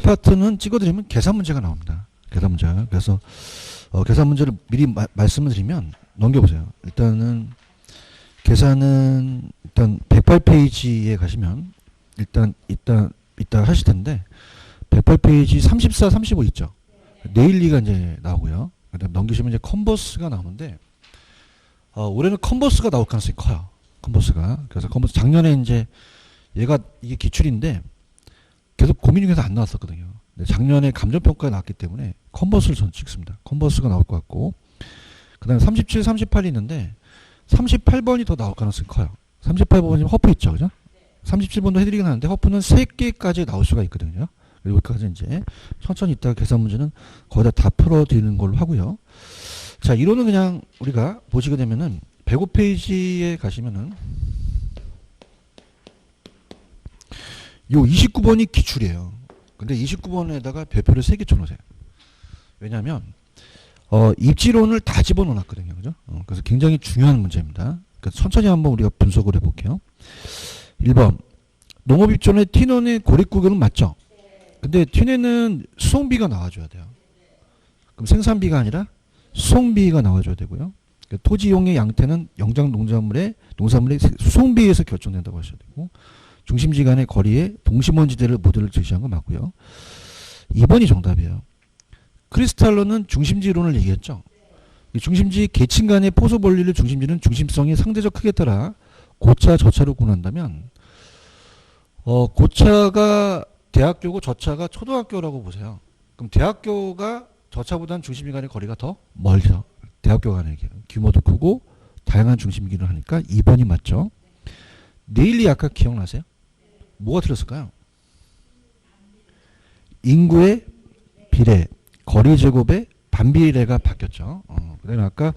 파트는 찍어드리면 계산 문제가 나옵니다. 계산 문제가. 그래서 계산 문제를 미리 말씀을 드리면 넘겨보세요. 일단은 계산은 일단 108페이지에 가시면 일단 이따 하실 텐데 108페이지 34, 35 있죠. 네일리가 이제 나오고요. 그다음 넘기시면 이제 컨버스가 나오는데 올해는 컨버스가 나올 가능성이 커요. 컨버스가. 그래서 컨버스 작년에 이제 얘가 이게 기출인데 계속 고민 중에서 안 나왔었거든요. 작년에 감정평가가 나왔기 때문에 컨버스를 전 찍습니다. 컨버스가 나올 것 같고 그 다음에 37, 38이 있는데 38번이 더 나올 가능성이 커요. 38번이 허프 있죠. 그죠? 37번도 해드리긴 하는데 허프는 3개까지 나올 수가 있거든요. 여기까지 이제 천천히 이따가 계산 문제는 거의 다 풀어드리는 걸로 하고요. 자, 이론은 그냥 우리가 보시게 되면은 105페이지에 가시면은 요 29번이 기출이에요. 근데 29번에다가 별표를 3개 쳐놓으세요. 왜냐하면 입지론을 다 집어넣어놨거든요. 그죠? 그래서 굉장히 중요한 문제입니다. 그래서 천천히 한번 우리가 분석을 해볼게요. 1번 농업입지론의 T년의 고립구역은 맞죠? 근데 T년은 수송비가 나와줘야 돼요. 그럼 생산비가 아니라 수송비가 나와줘야 되고요. 토지 이용의 양태는 영장 농산물의 수송비에서 결정된다고 하셔야 되고 중심지 간의 거리에 동심원지대를 모델을 제시한 거 맞고요. 2번이 정답이에요. 크리스탈로는 중심지론을 얘기했죠. 이 중심지 계층 간의 포소 범위를 중심지는 중심성의 상대적 크기에 따라 고차, 저차로 구분한다면 고차가 대학교고 저차가 초등학교라고 보세요. 그럼 대학교가 저차보다는 중심지 간의 거리가 더 멀죠. 대학교 간의 규모도 크고 다양한 중심기를 하니까 2번이 맞죠. 네일리 아까 기억나세요? 뭐가 틀렸을까요? 인구의 비례, 거리 제곱의 반비례가 바뀌었죠. 그다음에 아까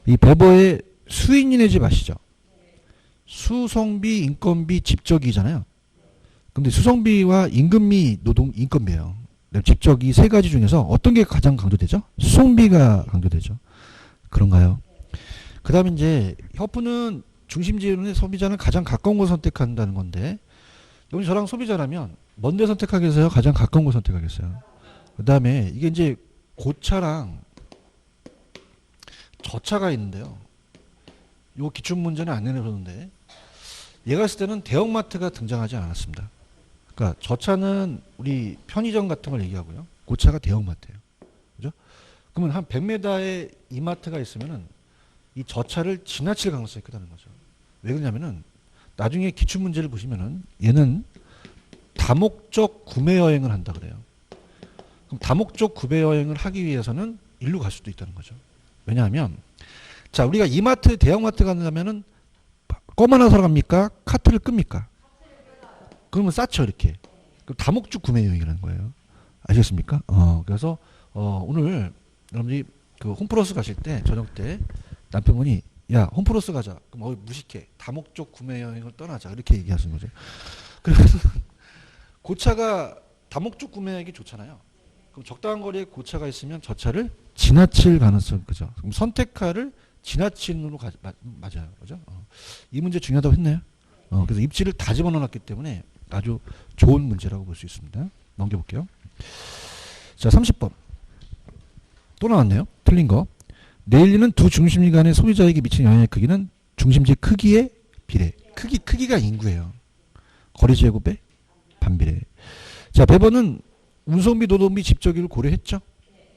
이 베버의 수인이 내집 아시죠? 수송비, 인건비, 집적이잖아요. 근데 수송비와 임금비, 노동, 인건비예요. 집적이 세 가지 중에서 어떤 게 가장 강조되죠? 수송비가 강조되죠. 그런가요? 그 다음에 이제 허프는 중심지론의 소비자는 가장 가까운 걸 선택한다는 건데 여기 저랑 소비자라면 먼데 선택하겠어요? 가장 가까운 걸 선택하겠어요? 그 다음에 이게 이제 고차랑 저차가 있는데요. 요 기출문제는 안 내려줬는데 얘가 있을 때는 대형마트가 등장하지 않았습니다. 그러니까 저차는 우리 편의점 같은 걸 얘기하고요. 고차가 대형마트예요. 그죠? 그러면 한 100m에 이마트가 있으면은 이 저차를 지나칠 가능성이 크다는 거죠. 왜 그러냐면은 나중에 기출문제를 보시면은 얘는 다목적 구매 여행을 한다 그래요. 그럼 다목적 구매 여행을 하기 위해서는 일로 갈 수도 있다는 거죠. 왜냐하면 자 우리가 이마트 대형마트 가려면은 껌 하나 사러 갑니까? 카트를 끕니까? 그러면 싸죠 이렇게. 그럼 다목적 구매 여행이라는 거예요. 아시겠습니까? 그래서 오늘 여러분들이 그 홈플러스 가실 때 저녁 때 남편분이 야 홈플러스 가자. 그럼 무식해. 다목적 구매 여행을 떠나자. 이렇게 얘기하시는 거죠. 그래서 고차가 다목적 구매하기 좋잖아요. 그럼 적당한 거리에 고차가 있으면 저차를 지나칠 가능성이 크죠. 그럼 선택하를 지나치는으로 맞아요. 그죠? 이 문제 중요하다고 했나요? 그래서 입지를 다 집어넣어놨기 때문에 아주 좋은 문제라고 볼 수 있습니다. 넘겨볼게요. 자, 30번. 또 나왔네요. 틀린 거. 네일리는 두 중심지 간의 소비자에게 미치는 영향의 크기는 중심지 크기의 비례. 크기가 인구예요. 거리 제곱의 반비례. 자, 베버는 운송비, 노동비, 집적비를 고려했죠.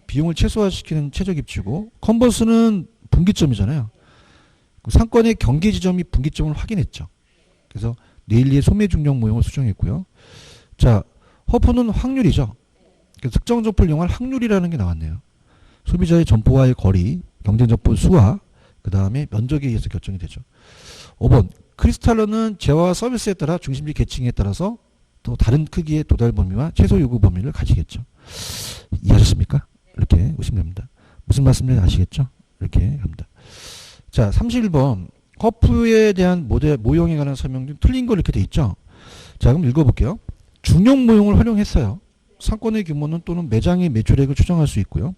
비용을 최소화시키는 최적 입지고 컨버스는 분기점이잖아요. 상권의 경계 지점이 분기점을 확인했죠. 그래서 네일리의 소매 중력 모형을 수정했고요. 자, 허프는 확률이죠. 그래서 특정 점포를 이용할 확률이라는 게 나왔네요. 소비자의 점포와의 거리, 경쟁 점포 수와 그 다음에 면적에 의해서 결정이 되죠. 5번 크리스탈러는 재화와 서비스에 따라 중심지 계층에 따라서 또 다른 크기의 도달 범위와 최소 요구 범위를 가지겠죠. 이해하셨습니까? 이렇게 보시면 됩니다. 무슨 말씀인지 아시겠죠? 이렇게 합니다. 자, 31번 허프에 대한 모형에 관한 설명 중 틀린 거 이렇게 돼 있죠. 자, 그럼 읽어볼게요. 중형 모형을 활용했어요. 상권의 규모는 또는 매장의 매출액을 추정할 수 있고요.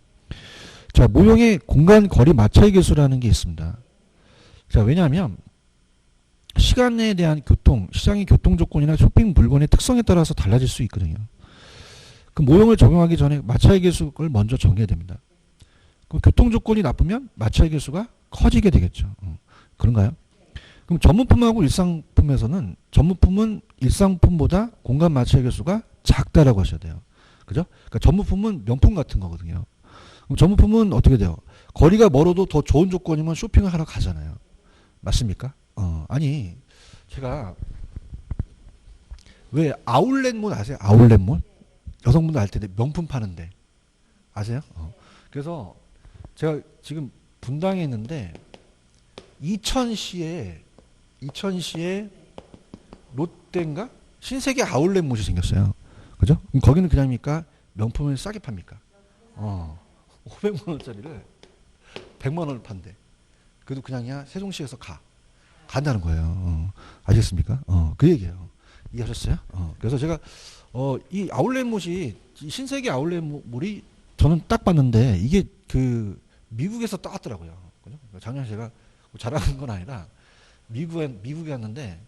자, 모형의 공간 거리 마찰 계수라는 게 있습니다. 자, 왜냐하면 시간에 대한 시장의 교통 조건이나 쇼핑 물건의 특성에 따라서 달라질 수 있거든요. 그 모형을 적용하기 전에 마찰 계수를 먼저 정해야 됩니다. 그럼 교통 조건이 나쁘면 마찰 계수가 커지게 되겠죠. 그런가요? 그럼 전문품하고 일상품에서는 전문품은 일상품보다 공간 마찰 계수가 작다라고 하셔야 돼요. 그죠? 그러니까 전문품은 명품 같은 거거든요. 그럼 전문품은 어떻게 돼요? 거리가 멀어도 더 좋은 조건이면 쇼핑을 하러 가잖아요. 맞습니까? 아니 제가 왜 아울렛몰 아세요? 아울렛몰? 여성분들 알 텐데 명품 파는데 아세요? 그래서 제가 지금 분당에 있는데 이천시에 롯데인가 신세계 아울렛몰이 생겼어요. 그죠? 그럼 거기는 그냥입니까? 명품을 싸게 팝니까? 500만 원짜리를 100만 원을 판대. 그래도 그냥이야 세종시에서 간다는 거예요. 아시겠습니까? 그 얘기예요. 이해하셨어요? 그래서 제가 이 아울렛몰이 신세계 아울렛몰이 저는 딱 봤는데 이게 그 미국에서 따왔더라고요. 그죠? 작년에 제가 자랑한 건 아니라 미국에 갔는데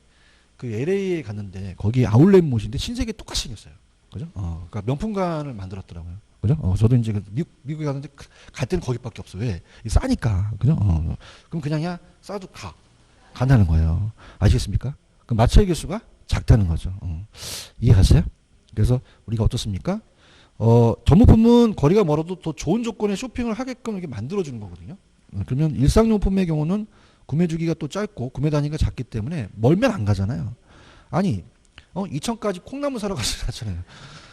그 LA에 갔는데 거기 아울렛몰인데 신세계 똑같이 생겼어요. 그죠? 그러니까 명품관을 만들었더라고요. 그죠? 저도 이제 미국에 갔는데 갈 때는 거기밖에 없어. 왜? 싸니까. 그죠? 그럼 그냥야 싸도 간다는 거예요. 아시겠습니까? 그럼 마찰 계수가 작다는 거죠. 이해하세요? 그래서 우리가 어떻습니까? 전문품은 거리가 멀어도 더 좋은 조건의 쇼핑을 하게끔 이렇게 만들어주는 거거든요. 그러면 일상용품의 경우는 구매 주기가 또 짧고 구매 단위가 작기 때문에 멀면 안 가잖아요. 아니, 이천까지 콩나물 사러 가지 않잖아요.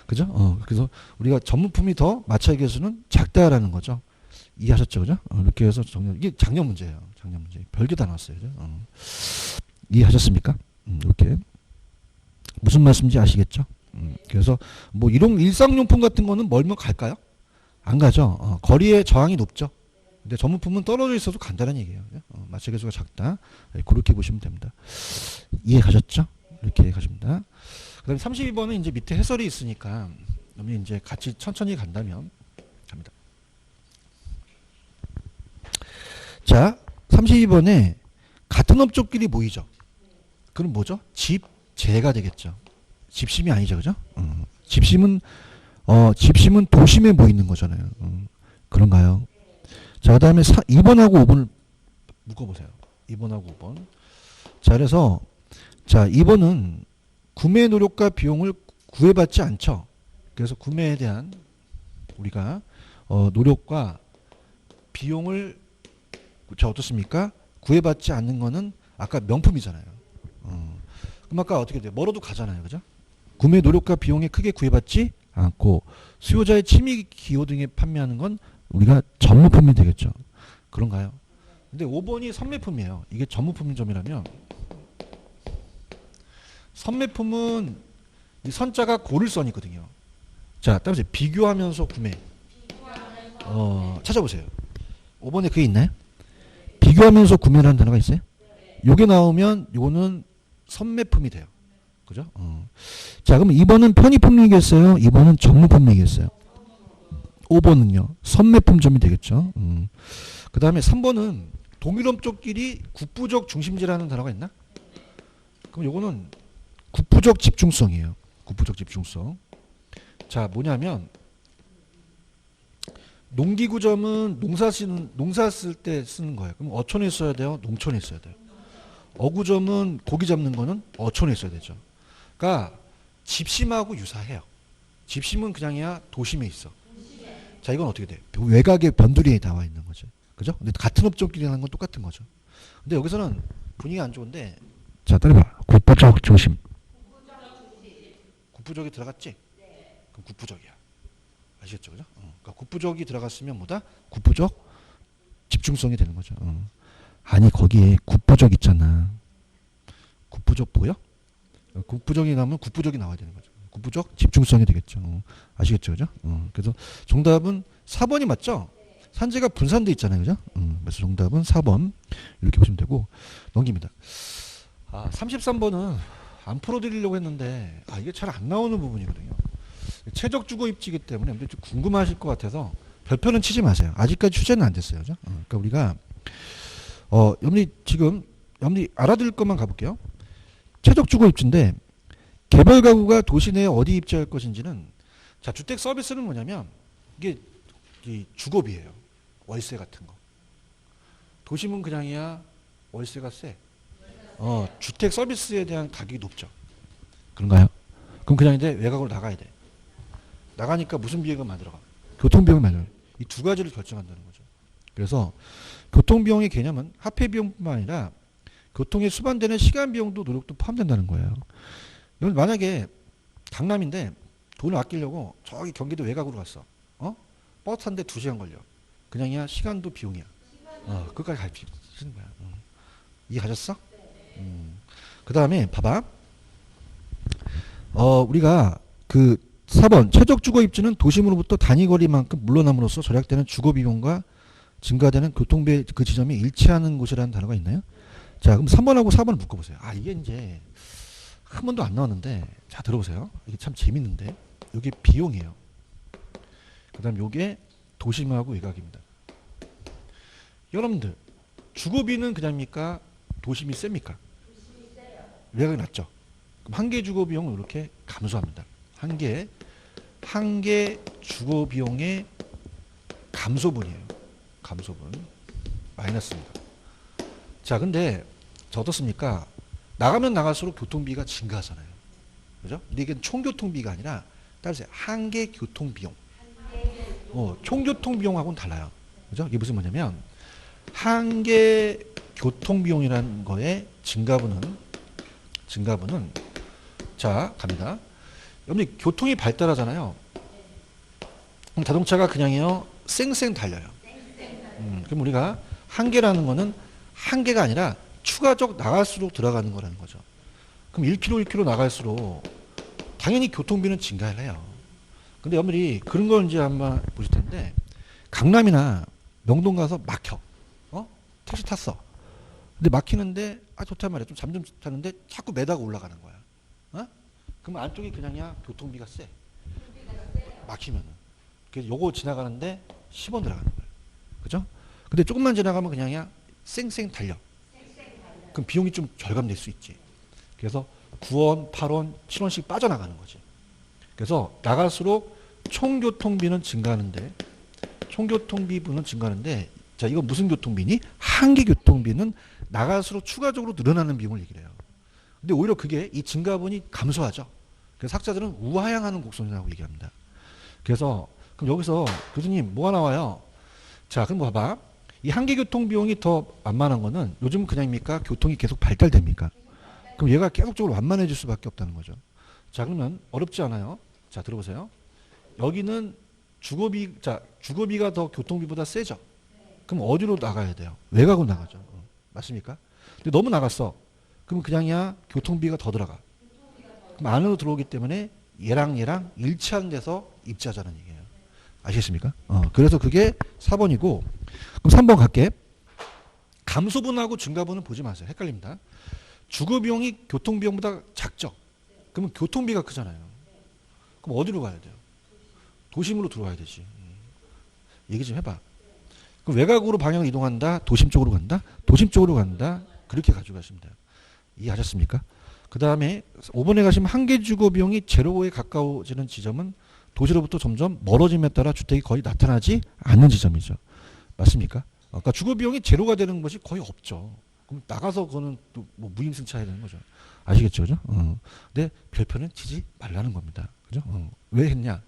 그죠? 그래서 우리가 전문품이 더 마찰 계수는 작다라는 거죠. 이해하셨죠? 그죠? 이렇게 해서 이게 작년 문제예요. 작년 문제. 별게 다 나왔어요. 그죠? 이해하셨습니까? 이렇게. 무슨 말씀인지 아시겠죠? 그래서 뭐 이런 일상용품 같은 거는 멀면 갈까요? 안 가죠. 거리의 저항이 높죠. 근데 전문품은 떨어져 있어도 간다는 얘기예요. 마찰 계수가 작다. 그렇게 보시면 됩니다. 이해 가셨죠? 이렇게 가십니다. 그다음에 32번은 이제 밑에 해설이 있으니까 여러분이 이제 같이 천천히 간다면 갑니다. 자, 32번에 같은 업종끼리 모이죠. 그럼 뭐죠? 집재가 되겠죠. 집심이 아니죠, 그죠? 집심은 도심에 모이는 거잖아요. 그런가요? 자, 그다음에 2번하고 5번을 묶어보세요. 2번하고 5번. 자, 그래서 자, 2번은 구매 노력과 비용을 구애받지 않죠. 그래서 구매에 대한 우리가 노력과 비용을 자 어떻습니까? 구애받지 않는 거는 아까 명품이잖아요. 그럼 아까 어떻게 돼요? 멀어도 가잖아요, 그죠? 구매 노력과 비용에 크게 구애받지 않고 수요자의 취미 기호 등에 판매하는 건 우리가 전문품이 되겠죠. 그런가요? 근데 5번이 선매품이에요. 이게 전문품 점이라면 선매품은 이 선자가 고를 선이거든요. 자, 따라서 비교하면서 구매. 찾아보세요. 5번에 그게 있나요? 비교하면서 구매라는 단어가 있어요? 요게 나오면 요거는 선매품이 돼요. 그죠? 자, 그럼 2번은 편의품이겠어요? 2번은 전문품이겠어요? 5번은요. 선매품점이 되겠죠. 그 다음에 3번은 동일업종끼리 국부적 중심지라는 단어가 있나? 그럼 요거는 국부적 집중성이에요. 국부적 집중성. 자, 뭐냐면 농기구점은 농사 쓸 때 쓰는 거예요. 그럼 어촌에 써야 돼요? 농촌에 써야 돼요? 어구점은 고기 잡는 거는 어촌에 써야 되죠. 그러니까 집심하고 유사해요. 집심은 그냥이야 도심에 있어. 자, 이건 어떻게 돼? 외곽에 변두리에 나와 있는 거죠. 그죠? 근데 같은 업종끼리 하는 건 똑같은 거죠. 근데 여기서는 분위기가 안 좋은데 자, 따라봐. 국부적 조심. 국부적이 들어갔지? 그럼 국부적이야. 아시겠죠? 그죠? 그러니까 국부적이 들어갔으면 뭐다? 국부적 집중성이 되는 거죠. 아니, 거기에 국부적 있잖아. 국부적 보여? 국부적이 나오면 국부적이 나와야 되는 거죠. 국부적 집중성이 되겠죠. 아시겠죠? 그죠? 그래서 정답은 4번이 맞죠? 산재가 분산돼 있잖아요. 그죠? 그래서 정답은 4번. 이렇게 보시면 되고, 넘깁니다. 33번은 안 풀어드리려고 했는데, 이게 잘 안 나오는 부분이거든요. 최적 주거 입지이기 때문에 좀 궁금하실 것 같아서 별표는 치지 마세요. 아직까지 취재는 안 됐어요. 그죠? 그러니까 우리가, 여러분이 알아들을 것만 가볼게요. 최적 주거 입지인데, 개발 가구가 도시 내에 어디 입지할 것인지는 자, 주택 서비스는 뭐냐면 이게 이 주거비예요. 월세 같은 거. 도심은 그냥이야 월세가 세. 주택 서비스에 대한 가격이 높죠. 그런가요? 그럼 그냥 이제 외곽으로 나가야 돼. 나가니까 무슨 비용이 많이 들어가? 교통비용이 많이 들어가. 이 두 가지를 결정한다는 거죠. 그래서 교통비용의 개념은 화폐 비용뿐만 아니라 교통에 수반되는 시간 비용도 노력도 포함된다는 거예요. 여러분 만약에 강남인데 돈을 아끼려고 저기 경기도 외곽으로 갔어. 버스 탄데 2시간 걸려. 그냥이야 시간도 비용이야. 그까지 갈 필요 없는 거야. 이해하셨어? 그 다음에 봐봐. 우리가 그 4번 최적 주거 입지는 도심으로부터 단위거리만큼 물러남으로써 절약되는 주거 비용과 증가되는 교통비 그 지점이 일치하는 곳이라는 단어가 있나요? 자, 그럼 3번하고 4번을 묶어보세요. 이게 이제 한 번도 안 나왔는데, 자, 들어보세요. 이게 참 재밌는데, 이게 비용이에요. 그 다음 요게 도심하고 외곽입니다. 여러분들, 주거비는 그냥입니까? 도심이 셉니까? 외곽이 낮죠? 그럼 한 개 주거 비용은 이렇게 감소합니다. 한 개 주거 비용의 감소분이에요. 감소분. 마이너스입니다. 자, 근데 저 어떻습니까? 나가면 나갈수록 교통비가 증가하잖아요. 그죠? 근데 이게 총교통비가 아니라 따라서 한 개 교통비용. 총교통비용하고는 달라요. 그죠? 이게 무슨 뭐냐면 한 개 교통비용이라는 거에 증가분은 자, 갑니다. 여러분이 교통이 발달하잖아요. 그럼 자동차가 그냥요 쌩쌩 달려요. 그럼 우리가 한 개라는 거는 한 개가 아니라 추가적 나갈수록 들어가는 거라는 거죠. 그럼 1km 나갈수록 당연히 교통비는 증가를 해요. 근데 여러분이 그런 걸 이제 한번 보실 텐데 강남이나 명동 가서 막혀. 택시 탔어. 근데 막히는데 좋단 말이야. 좀 잠 좀 타는데 자꾸 매다가 올라가는 거야. 그럼 안쪽이 그냥이야 교통비가 세. 막히면은. 그래서 요거 지나가는데 10원 들어가는 거예요. 그죠? 근데 조금만 지나가면 그냥이야 쌩쌩 달려. 그럼 비용이 좀 절감될 수 있지. 그래서 9원, 8원, 7원씩 빠져나가는 거지. 그래서 나갈수록 총교통비는 증가하는데 자, 이건 무슨 교통비니? 한 개 교통비는 나갈수록 추가적으로 늘어나는 비용을 얘기를 해요. 근데 오히려 그게 이 증가분이 감소하죠. 그래서 학자들은 우하향하는 곡선이라고 얘기합니다. 그래서 그럼 여기서 교수님 뭐가 나와요? 자, 그럼 봐봐. 이 한 개 교통 비용이 더 완만한 거는 요즘 그냥입니까? 교통이 계속 발달됩니까? 그럼 얘가 계속적으로 완만해질 수밖에 없다는 거죠. 자, 그러면 어렵지 않아요. 자, 들어보세요. 여기는 주거비가 더 교통비보다 세죠. 그럼 어디로 나가야 돼요? 외곽으로 나가죠. 맞습니까? 근데 너무 나갔어. 그럼 그냥이야 교통비가 더 들어가. 그럼 안으로 들어오기 때문에 얘랑 일치하는 데서 입지하자는 얘기예요. 아시겠습니까? 그래서 그게 4번이고 그럼 3번 갈게. 감소분하고 증가분은 보지 마세요. 헷갈립니다. 주거비용이 교통비용보다 작죠. 그러면 교통비가 크잖아요. 그럼 어디로 가야 돼요? 도심으로 들어와야 되지. 얘기 좀 해봐. 그럼 외곽으로 방향을 이동한다? 도심 쪽으로 간다? 도심 쪽으로 간다? 그렇게 가지고 가시면 돼요. 이해하셨습니까? 그 다음에 5번에 가시면 한 개 주거 비용이 제로에 가까워지는 지점은 도시로부터 점점 멀어짐에 따라 주택이 거의 나타나지 않는 지점이죠. 맞습니까? 그러니까 주거 비용이 제로가 되는 것이 거의 없죠. 그럼 나가서 그거는 또 뭐 무임승차해야 되는 거죠. 아시겠죠? 그죠? 근데 별표는 치지 말라는 겁니다. 그죠? 왜 했냐?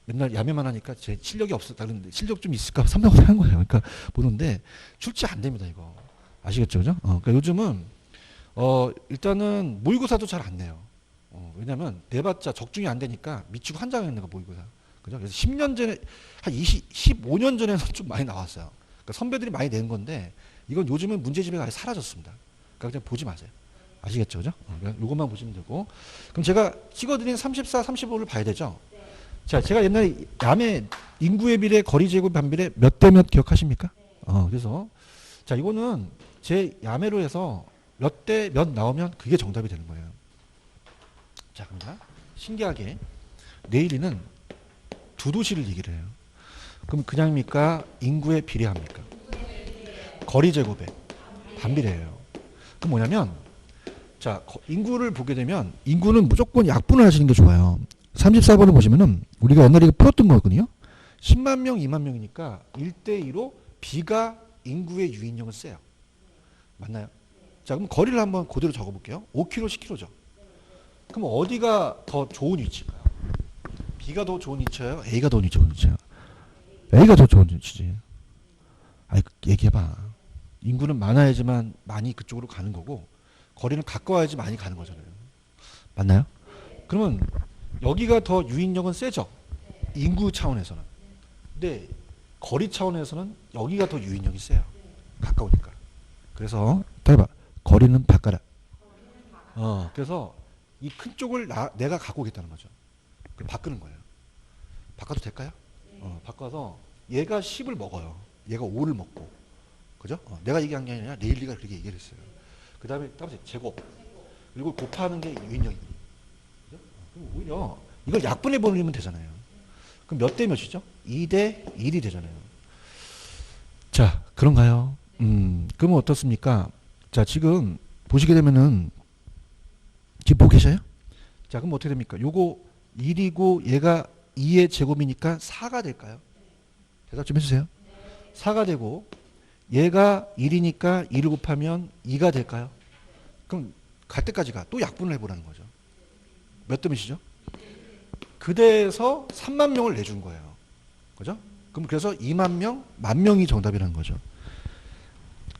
맨날 야매만 하니까 제 실력이 없었다 그러는데 실력 좀 있을까 삼성을 한 거예요. 그러니까 보는데 출제 안 됩니다, 이거. 아시겠죠? 그죠? 그러니까 요즘은 일단은 모의고사도 잘 안 내요. 왜냐면 내봤자 적중이 안 되니까 미치고 한장했는 거 모의고사. 그죠? 그래서 10년 전에 한 15년 전에는 좀 많이 나왔어요. 그러니까 선배들이 많이 낸 건데 이건 요즘은 문제집에가 아예 사라졌습니다. 그러니까 그냥 보지 마세요. 아시겠죠? 그죠? 그냥 이것만 보시면 되고. 그럼 제가 찍어드린 34, 35를 봐야 되죠? 자, 제가 옛날에 야매 인구에 비례 거리 제곱 반비례 몇 대 몇 기억하십니까? 그래서 자, 이거는 제 야매로 해서 몇 대 몇 나오면 그게 정답이 되는 거예요. 자, 갑니다. 신기하게 내일이는 두 도시를 얘기를 해요. 그럼 그냥입니까? 인구에 비례합니까? 거리 제곱에 반비례예요. 그럼 뭐냐면 자, 인구를 보게 되면 인구는 무조건 약분을 하시는 게 좋아요. 34번을 보시면은 우리가 옛날에 풀었던 거거든요. 10만 명, 2만 명이니까 1대2로 B가 인구의 유인력은 세요. 맞나요? 자, 그럼 거리를 한번 그대로 적어볼게요. 5km, 10km죠. 그럼 어디가 더 좋은 위치일까요? B가 더 좋은 위치예요? A가 더 좋은 위치예요? A가 더 좋은 위치지. 아이, 얘기해봐. 인구는 많아야지만 많이 그쪽으로 가는 거고 거리는 가까워야지 많이 가는 거잖아요. 맞나요? 그러면 여기가 더 유인력은 세죠? 인구 차원에서는. 근데 거리 차원에서는 여기가 더 유인력이 세요. 가까우니까. 그래서 따라봐. 거리는 바꿔라. 그래서 이 큰 쪽을 내가 갖고 오겠다는 거죠. 그럼 바꾸는 거예요. 바꿔도 될까요? 바꿔서 얘가 10을 먹어요. 얘가 5를 먹고. 그죠? 내가 얘기한 게 아니라 레일리가 그렇게 얘기를 했어요. 그 다음에 제곱. 그리고 곱하는 게 유인력이거든요. 그죠? 그럼 오히려 이걸 약분해 버리면 되잖아요. 그럼 몇 대 몇이죠? 2대 1이 되잖아요. 자, 그런가요? 그러면 어떻습니까? 자, 지금 보시게 되면은 지금 보고 계셔요? 자, 그럼 어떻게 됩니까? 요거 1이고 얘가 2의 제곱이니까 4가 될까요? 대답 좀 해주세요. 4가 되고 얘가 1이니까 1을 곱하면 2가 될까요? 그럼 갈 때까지 가. 또 약분을 해보라는 거죠. 몇 대 몇이죠? 그대에서 3만 명을 내준 거예요. 그죠? 그럼 그래서 2만 명, 10,000명이 정답이라는 거죠.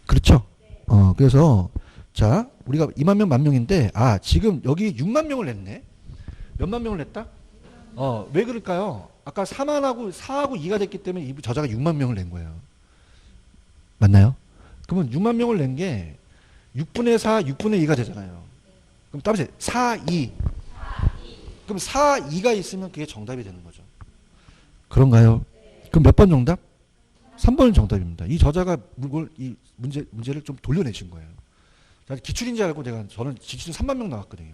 그렇죠? 그래서 자, 우리가 2만 명, 10,000명인데 지금 여기 6만 명을 냈네. 몇만 명을 냈다? 왜 그럴까요? 아까 4만하고 4하고 2가 됐기 때문에 이 저자가 6만 명을 낸 거예요. 맞나요? 그러면 6만 명을 낸 게 6분의 4, 6분의 2가 되잖아요. 그럼 따라서 4, 2. 그럼 4, 2가 있으면 그게 정답이 되는 거죠. 그런가요? 그럼 몇 번 정답? 3번은 정답입니다. 이 저자가 이 문제를 좀 돌려내신 거예요. 기출인 줄 알고 저는 기출은 3만 명 나왔거든요.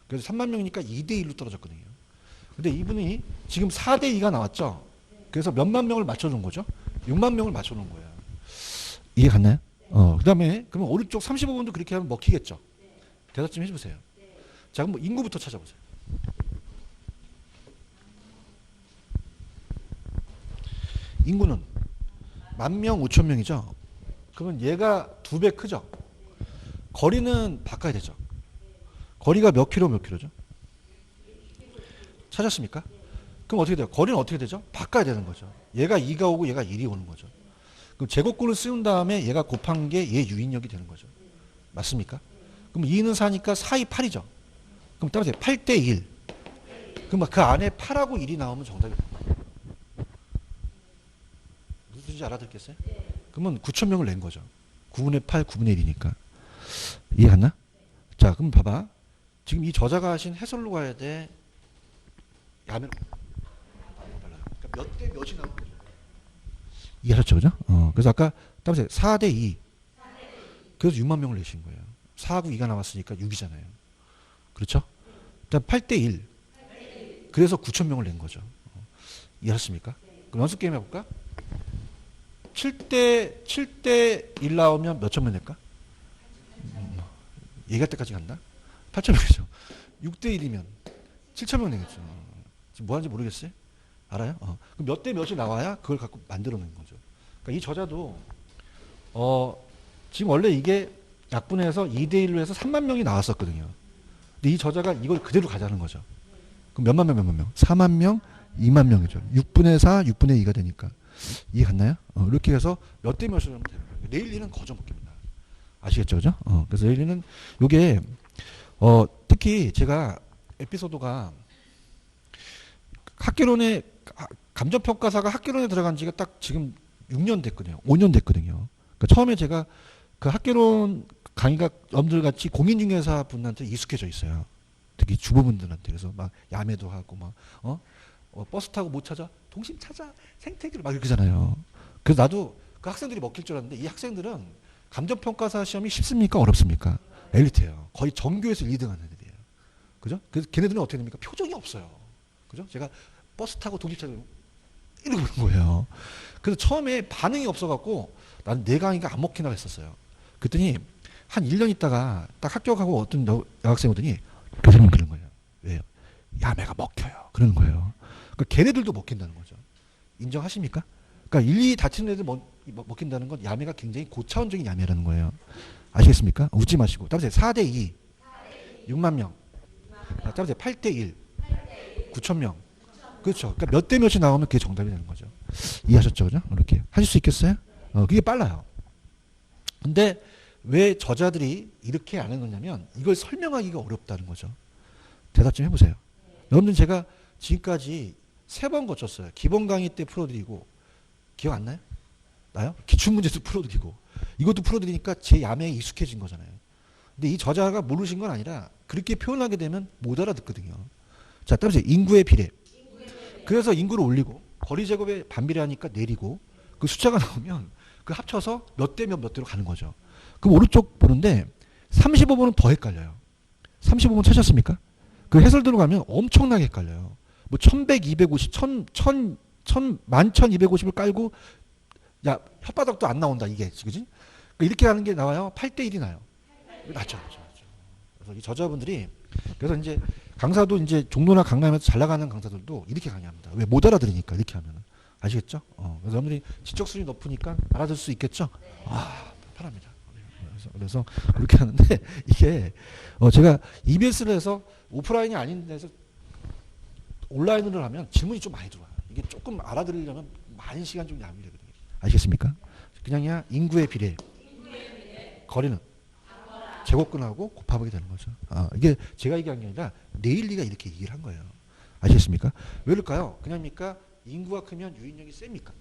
그래서 3만 명이니까 2대 1로 떨어졌거든요. 근데 이분이 지금 4대 2가 나왔죠. 그래서 몇만 명을 맞춰놓은 거죠. 6만 명을 맞춰놓은 거예요. 이해 갔나요? 그 다음에 그러면 오른쪽 35번도 그렇게 하면 먹히겠죠. 대답 좀 해주세요. 자, 그럼 인구부터 찾아보세요. 인구는 10,000명, 5,000명이죠. 그러면 얘가 2배 크죠. 거리는 바꿔야 되죠. 거리가 몇 킬로 몇 킬로죠? 찾았습니까? 그럼 어떻게 돼요? 거리는 어떻게 되죠? 바꿔야 되는 거죠. 얘가 2가 오고 얘가 1이 오는 거죠. 그럼 제곱꼴을 씌운 다음에 얘가 곱한 게 얘 유인력이 되는 거죠. 맞습니까? 그럼 2는 4니까 4, 2, 8이죠. 그럼 따라서 8대 1. 그럼 그 안에 8하고 1이 나오면 정답이 됩니다. 무슨 뜻인지 알아듣겠어요? 그러면 9,000명을 낸 거죠. 9분의 8, 9분의 1이니까. 이해 갔나? 자, 그럼 봐봐. 지금 이 저자가 하신 해설로 가야 돼. 야면 그러니까 몇 대 몇이 나온 거죠. 이해하셨죠, 그죠? 그래서 아까 따보세요. 4대 2. 그래서 6만 명을 내신 거예요. 4하고 2가 나왔으니까 6이잖아요. 그렇죠? 그다음 8대 1. 그래서 9,000명을 낸 거죠. 이해하셨습니까? 그럼 연습 게임 해볼까? 7대 1 나오면 몇 천 명 낼까? 얘기할 때까지 간다? 8,000명이죠. 6대 1이면 7,000명 내겠죠. 지금 뭐 하는지 모르겠어요? 알아요? 그럼 몇 대 몇이 나와야 그걸 갖고 만들어낸 거죠. 그러니까 이 저자도 지금 원래 이게 약분해서 2대 1로 해서 3만 명이 나왔었거든요. 근데 이 저자가 이걸 그대로 가자는 거죠. 그럼 몇만 명, 몇만 명? 4만 명, 2만 명이죠. 6분의 4, 6분의 2가 되니까. 이해 갔나요? 이렇게 해서 몇 대 몇으로 하면 되는 거예요. 레일리는 거저먹기입니다. 아시겠죠? 그죠? 그래서 레일리는 요게 특히 제가 에피소드가 학개론에 감정평가사가 학개론에 들어간 지가 딱 지금 6년 됐거든요. 5년 됐거든요. 그러니까 처음에 제가 그 학개론 강의가 여러분들 같이 공인중개사 분한테 익숙해져 있어요. 특히 주부분들한테. 그래서 막 야매도 하고 막 버스 타고 못 찾아 동심 찾아 생태계를 막 이러잖아요. 그래서 나도 그 학생들이 먹힐 줄 알았는데 이 학생들은 감정평가사 시험이 쉽습니까? 어렵습니까? 엘리트예요. 거의 전교에서 1등하는 애들이에요. 그죠? 그래서 걔네들은 어떻게 됩니까? 표정이 없어요. 그죠? 제가 버스 타고 동심차 이러고 그런 거예요. 그래서 처음에 반응이 없어갖고 난 내 강의가 안 먹히나 했었어요. 그랬더니 한 1년 있다가 딱 합격하고 어떤 여학생 오더니 교수님 그런 거예요. 왜요? 야매가 먹혀요. 그러는 거예요. 그러니까 걔네들도 먹힌다는 거죠. 인정하십니까? 그러니까 1, 2 다치는 애들 먹힌다는 건 야매가 굉장히 고차원적인 야매라는 거예요. 아시겠습니까? 웃지 마시고. 따라서 4대 2, 6만 명. 따라서 8대 1, 9천 명. 그렇죠. 그러니까 몇 대 몇이 나오면 그게 정답이 되는 거죠. 이해하셨죠? 그죠? 이렇게. 하실 수 있겠어요? 그게 빨라요. 근데 왜 저자들이 이렇게 안 해놓냐면 이걸 설명하기가 어렵다는 거죠. 대답 좀 해보세요. 여러분들 제가 지금까지 3번 거쳤어요. 기본 강의 때 풀어드리고 기억 안 나요? 나요? 기출문제도 풀어드리고 이것도 풀어드리니까 제 야매에 익숙해진 거잖아요. 근데 이 저자가 모르신 건 아니라 그렇게 표현하게 되면 못 알아듣거든요. 자, 따라서 인구의 비례. 그래서 인구를 올리고 거리 제곱에 반비례하니까 내리고 그 숫자가 나오면 그 합쳐서 몇 대 몇 대로 가는 거죠. 그럼 오른쪽 보는데 35번은 더 헷갈려요. 35번 찾았습니까? 그 해설대로 가면 엄청나게 헷갈려요. 뭐 1100, 250, 11,250을 깔고 야 혓바닥도 안 나온다 이게 그지? 그러니까 이렇게 하는 게 나와요. 8대 1이 나요. 낫죠. 그래서 이 저자분들이 그래서 이제 강사도 이제 종로나 강남에서 잘 나가는 강사들도 이렇게 강의합니다. 왜 못 알아들으니까 이렇게 하면은 아시겠죠? 그래서 여러분들이 지적 수준이 높으니까 알아들 수 있겠죠? 아 편합니다. 그래서 그렇게 하는데 이게 제가 EBS를 해서 오프라인이 아닌 데서 온라인으로 하면 질문이 좀 많이 들어와요. 이게 조금 알아들으려면 많은 시간 좀 낭비되거든요. 아시겠습니까? 그냥이야 인구의 비례, 거리는 제곱근하고 곱하게 되는 거죠. 이게 제가 얘기한 게 아니라 네일리가 이렇게 얘기를 한 거예요. 아시겠습니까? 왜 그럴까요? 그냥입니까? 인구가 크면 유인력이 셉니까?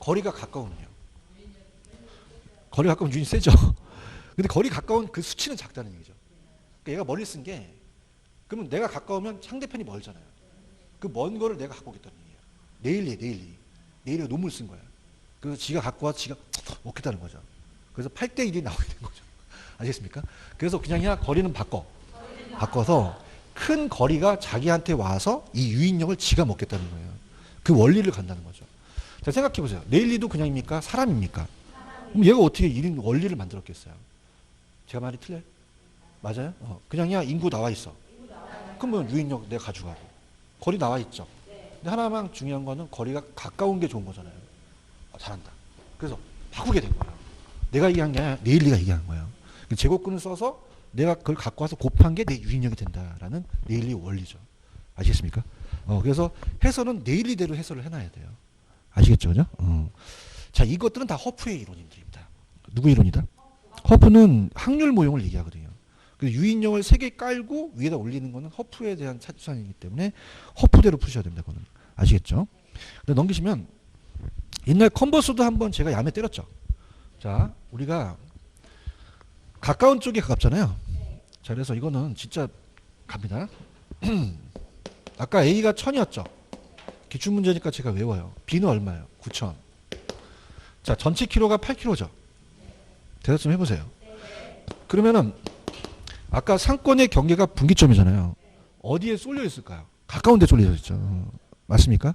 거리가 가까우면요. 거리가 가까우면 유인이 세죠. 근데 거리 가까운 그 수치는 작다는 얘기죠. 그러니까 얘가 멀리 쓴 게 그러면 내가 가까우면 상대편이 멀잖아요. 그 먼 거를 내가 갖고 오겠다는 얘기예요. 네일리가 논문을 쓴 거야. 그래서 지가 갖고 와서 지가 먹겠다는 거죠. 그래서 8대 1이 나오게 된 거죠. 아시겠습니까? 그래서 그냥이야 거리는 바꿔서 큰 거리가 자기한테 와서 이 유인력을 지가 먹겠다는 거예요. 그 원리를 간다는 거죠. 자, 생각해 보세요. 네일리도 그냥입니까? 사람입니까? 그럼 얘가 어떻게 이런 원리를 만들었겠어요? 제가 말이 틀려요? 맞아요? 그냥이야 인구 나와 있어. 그러면 유인력 내가 가져가고 거리 나와 있죠. 근데 하나만 중요한 거는 거리가 가까운 게 좋은 거잖아요. 잘한다. 그래서 바꾸게 된 거예요. 내가 얘기한 게 아니라 네일리가 얘기한 거예요. 제곱근을 써서 내가 그걸 갖고 와서 곱한 게 내 유인력이 된다라는 네일리 원리죠. 아시겠습니까? 그래서 해설은 네일리대로 해설을 해놔야 돼요. 아시겠죠? 그죠? 자, 이것들은 다 허프의 이론들입니다. 누구 이론이다? 허프는 확률 모형을 얘기하거든요. 유인력을 3개 깔고 위에다 올리는 거는 허프에 대한 추산이기 때문에 허프대로 푸셔야 됩니다. 그거는. 아시겠죠? 근데 넘기시면 옛날 컨버스도 한번 제가 야매 때렸죠. 자, 우리가 가까운 쪽에 가깝잖아요. 자, 그래서 이거는 진짜 갑니다. 아까 A가 1000이었죠. 기출문제니까 제가 외워요. B는 얼마예요? 9000. 자, 전체 키로가 8kg죠. 대답 좀 해보세요. 그러면은 아까 상권의 경계가 분기점이잖아요. 어디에 쏠려 있을까요? 가까운 데 쏠려 있죠. 맞습니까?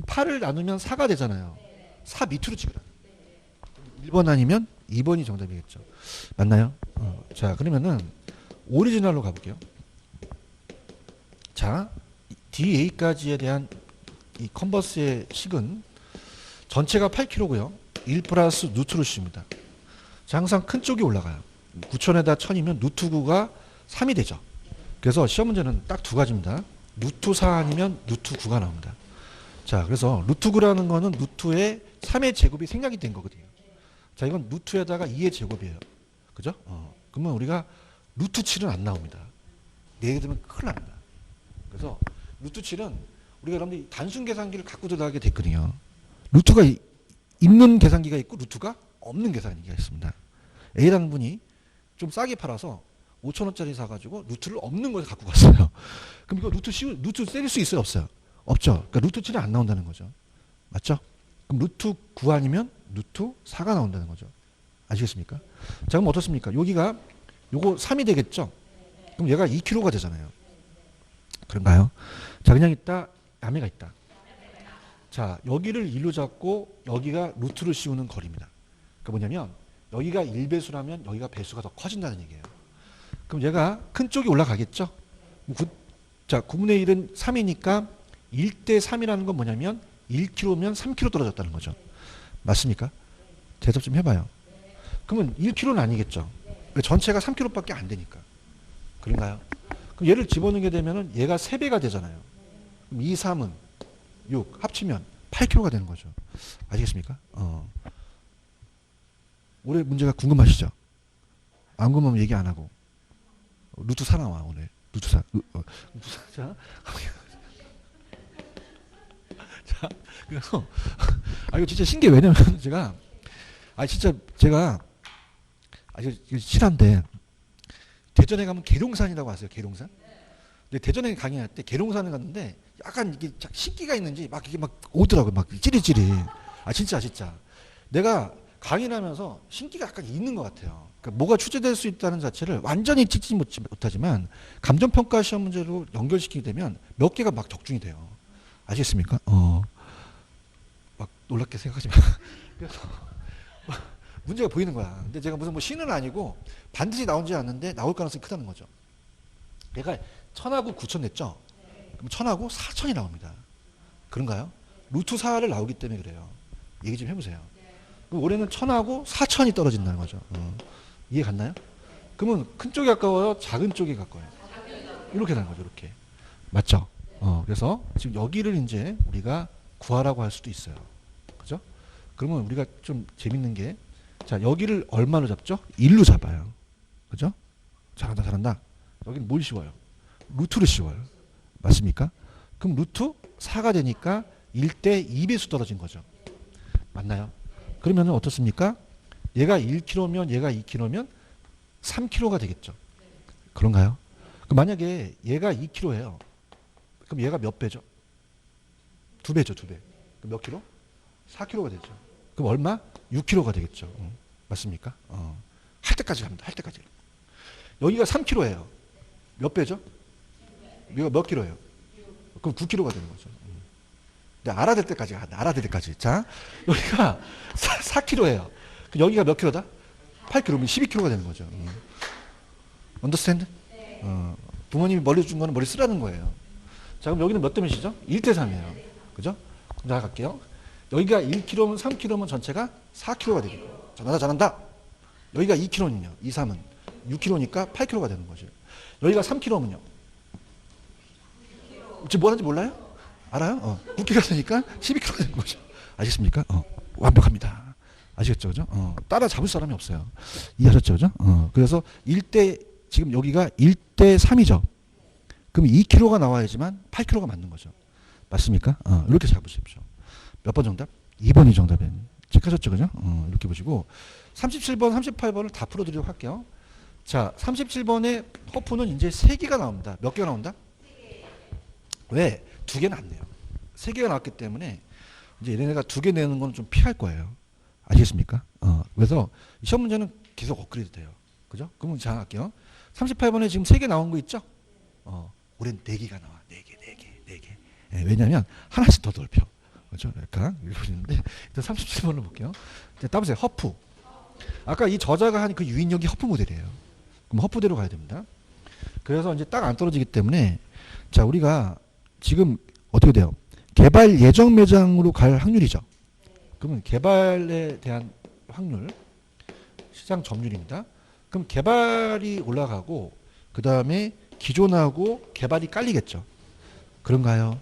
8을 나누면 4가 되잖아요. 4 밑으로 찍으라. 1번 아니면 2번이 정답이겠죠. 맞나요? 자, 그러면은 오리지널로 가볼게요. 자, DA까지에 대한 이 컨버스의 식은 전체가 8kg고요. 1 플러스 루트 루시입니다. 자, 항상 큰 쪽이 올라가요. 9000에다 1000이면 루트 9가 3이 되죠. 그래서 시험 문제는 딱 두 가지입니다. 루트 4 아니면 루트 9가 나옵니다. 자, 그래서 루트 9라는 거는 루트의 3의 제곱이 생략이 된 거거든요. 자, 이건 루트에다가 2의 제곱이에요. 그죠? 그러면 우리가 루트 7은 안 나옵니다. 내게 되면 큰일 납니다. 그래서 루트 7은 우리가 여러분들이 단순 계산기를 갖고 들어가게 됐거든요. 루트가 있는 계산기가 있고 루트가 없는 계산기가 있습니다. A라는 분이 좀 싸게 팔아서 5,000원짜리 사가지고 루트를 없는 거에 갖고 갔어요. 그럼 이거 루트 때릴 수 있어요? 없어요? 없죠. 그러니까 루트 7이 안 나온다는 거죠. 맞죠? 그럼 루트 9 아니면 루트 4가 나온다는 거죠. 아시겠습니까? 자, 그럼 어떻습니까? 여기가 요거 3이 되겠죠? 그럼 얘가 2kg가 되잖아요. 그런가요? 자, 그냥 있다. 야매가 있다. 자, 여기를 1로 잡고 여기가 루트를 씌우는 거리입니다. 그러니까 뭐냐면 여기가 1배수라면 여기가 배수가 더 커진다는 얘기예요. 그럼 얘가 큰 쪽이 올라가겠죠? 자, 9분의 1은 3이니까 1대 3이라는 건 뭐냐면 1kg면 3kg 떨어졌다는 거죠. 맞습니까? 대답 좀 해봐요. 그러면 1kg는 아니겠죠. 전체가 3kg밖에 안 되니까. 그런가요? 그럼 얘를 집어넣게 되면은 얘가 3배가 되잖아요. 그럼 2, 3은 6, 합치면 8kg가 되는 거죠. 아시겠습니까? 올해 문제가 궁금하시죠? 안 궁금하면 얘기 안 하고. 루트 4 나와, 오늘. 루트 4. 자. 자, 그래서, 이거 진짜 신기해. 왜냐면 제가, 진짜 제가, 이거 실한데, 대전에 가면 계룡산이라고 아세요? 계룡산? 근데 대전에 강의할 때 계룡산을 갔는데, 약간 이게 식기가 있는지 막 이게 막 오더라고요. 막 찌릿찌릿. 진짜. 내가 강의를 하면서 신기가 약간 있는 것 같아요. 그러니까 뭐가 출제될 수 있다는 자체를 완전히 찍지 못하지만 감정평가 시험 문제로 연결시키게 되면 몇 개가 막 적중이 돼요. 아시겠습니까? 막 놀랍게 생각하지 마. 그래서 문제가 보이는 거야. 근데 제가 무슨 신은 아니고 반드시 나오지 않는데 나올 가능성이 크다는 거죠. 얘가 1000하고 9000 냈죠? 그럼 1000하고 4000이 나옵니다. 그런가요? 루트 4를 나오기 때문에 그래요. 얘기 좀 해보세요. 올해는 1000하고 4000이 떨어진다는 거죠. 이해 갔나요? 그러면 큰 쪽이 가까워요? 작은 쪽이 가까워요? 이렇게 되는 거죠. 이렇게. 맞죠? 그래서 지금 여기를 이제 우리가 구하라고 할 수도 있어요. 그죠? 그러면 우리가 좀 재밌는 게, 자, 여기를 얼마로 잡죠? 1로 잡아요. 그죠? 잘한다. 여기는 뭘 씌워요? 루트를 씌워요. 맞습니까? 그럼 루트 4가 되니까 1대 2배수 떨어진 거죠. 맞나요? 그러면 어떻습니까? 얘가 1kg면 얘가 2kg면 3kg가 되겠죠. 그런가요? 그럼 만약에 얘가 2kg예요. 그럼 얘가 몇 배죠? 2배죠, 2배. 그럼 몇 킬로? 4kg가 되죠. 그럼 얼마? 6kg가 되겠죠. 맞습니까? 할 때까지 갑니다. 할 때까지. 여기가 3kg예요. 몇 배죠? 이거 몇 킬로예요? 그럼 9kg가 되는 거죠. 근데 알아들 때까지 알아들 때까지. 자, 여기가 4kg예요. 여기가 몇 킬로다? 8kg면 12kg가 되는 거죠. 언더스탠드? 부모님이 머리 준 거는 머리 쓰라는 거예요. 자, 그럼 여기는 몇 대 몇이죠? 1대 3이에요. 그죠? 그럼 자, 갈게요. 여기가 1kg면 3kg면 전체가 4kg가 되겠고. 자, 나 잘한다. 여기가 2kg는요. 2, 3은 6kg니까 8kg가 되는 거죠. 여기가 3kg면요. 지금 뭐 하는지 몰라요? 알아요? 9kg가 되니까 12kg가 되는 거죠. 아시겠습니까? 완벽합니다. 아시겠죠? 그죠? 따라 잡을 사람이 없어요. 이해하셨죠? 그죠? 그래서 1대, 지금 여기가 1대 3이죠. 그럼 2kg가 나와야지만 8kg가 맞는 거죠. 맞습니까? 이렇게 잡으십시오. 몇 번 정답? 2번이 정답이에요. 체크하셨죠? 그죠? 이렇게 보시고 37번, 38번을 다 풀어드리도록 할게요. 자, 37번의 허프는 이제 3개가 나옵니다. 몇 개가 나온다? 왜? 2개는 안 내요. 3개가 나왔기 때문에 이제 얘네가 2개 내는 건 좀 피할 거예요. 아시겠습니까? 그래서 시험 문제는 계속 업그레이드 돼요. 그죠? 그러면 자, 할게요. 38번에 지금 3개 나온 거 있죠? 올해는 4개가 나와. 4개. 예, 왜냐면 하나씩 더 넓혀. 그렇죠? 약간 이렇게 보시는데 일단 37번을 볼게요. 따보세요. 허프. 아까 이 저자가 한 그 유인력이 허프 모델이에요. 그럼 허프대로 가야 됩니다. 그래서 이제 딱 안 떨어지기 때문에 자, 우리가 지금 어떻게 돼요? 개발 예정 매장으로 갈 확률이죠. 그러면 개발에 대한 확률, 시장 점유율입니다. 그럼 개발이 올라가고 그 다음에 기존하고 개발이 깔리겠죠. 그런가요?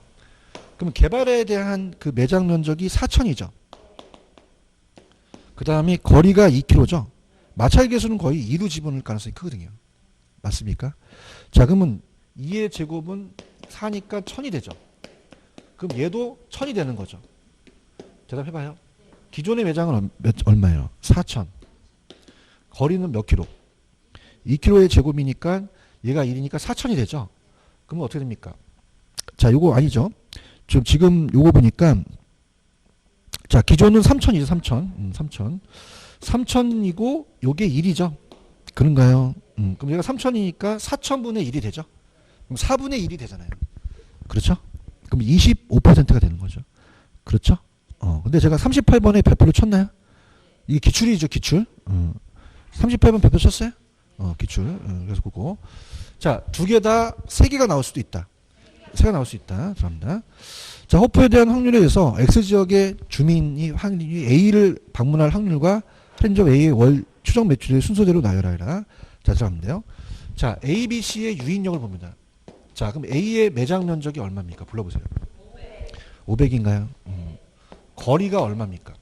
그럼 개발에 대한 그 매장 면적이 4천이죠. 그 다음에 거리가 2km죠. 마찰 계수는 거의 2로 집어넣을 가능성이 크거든요. 맞습니까? 자, 그러면 2의 제곱은 4니까 1000이 되죠. 그럼 얘도 1000이 되는 거죠. 대답해봐요. 기존의 매장은 얼마예요? 4000. 거리는 몇 킬로? 2km의 제곱이니까 얘가 1이니까 4000이 되죠. 그러면 어떻게 됩니까? 자, 요거 아니죠. 지금 요거 보니까 자, 기존은 3000이죠. 3000. 3000이고 요게 1이죠. 그런가요? 그럼 얘가 3000이니까 4000분의 1이 되죠. 그럼 4분의 1이 되잖아요. 그렇죠? 그럼 25%가 되는 거죠. 그렇죠? 근데 제가 38번에 별표를 쳤나요? 이게 기출이죠, 기출. 38번 별표 쳤어요? 기출. 그래서 그거. 자, 2개 다 3개가 나올 수도 있다. 새가 나올 수 있다. 죄송합니다. 자, 호프에 대한 확률에 의해서 X지역의 주민이 확률이 A를 방문할 확률과 현재 A의 월 추정 매출의 순서대로 나열하라. 자, 들어가면 자, A, B, C의 유인력을 봅니다. 자, 그럼 A의 매장 면적이 얼마입니까? 불러보세요. 500인가요? 거리가 얼마입니까?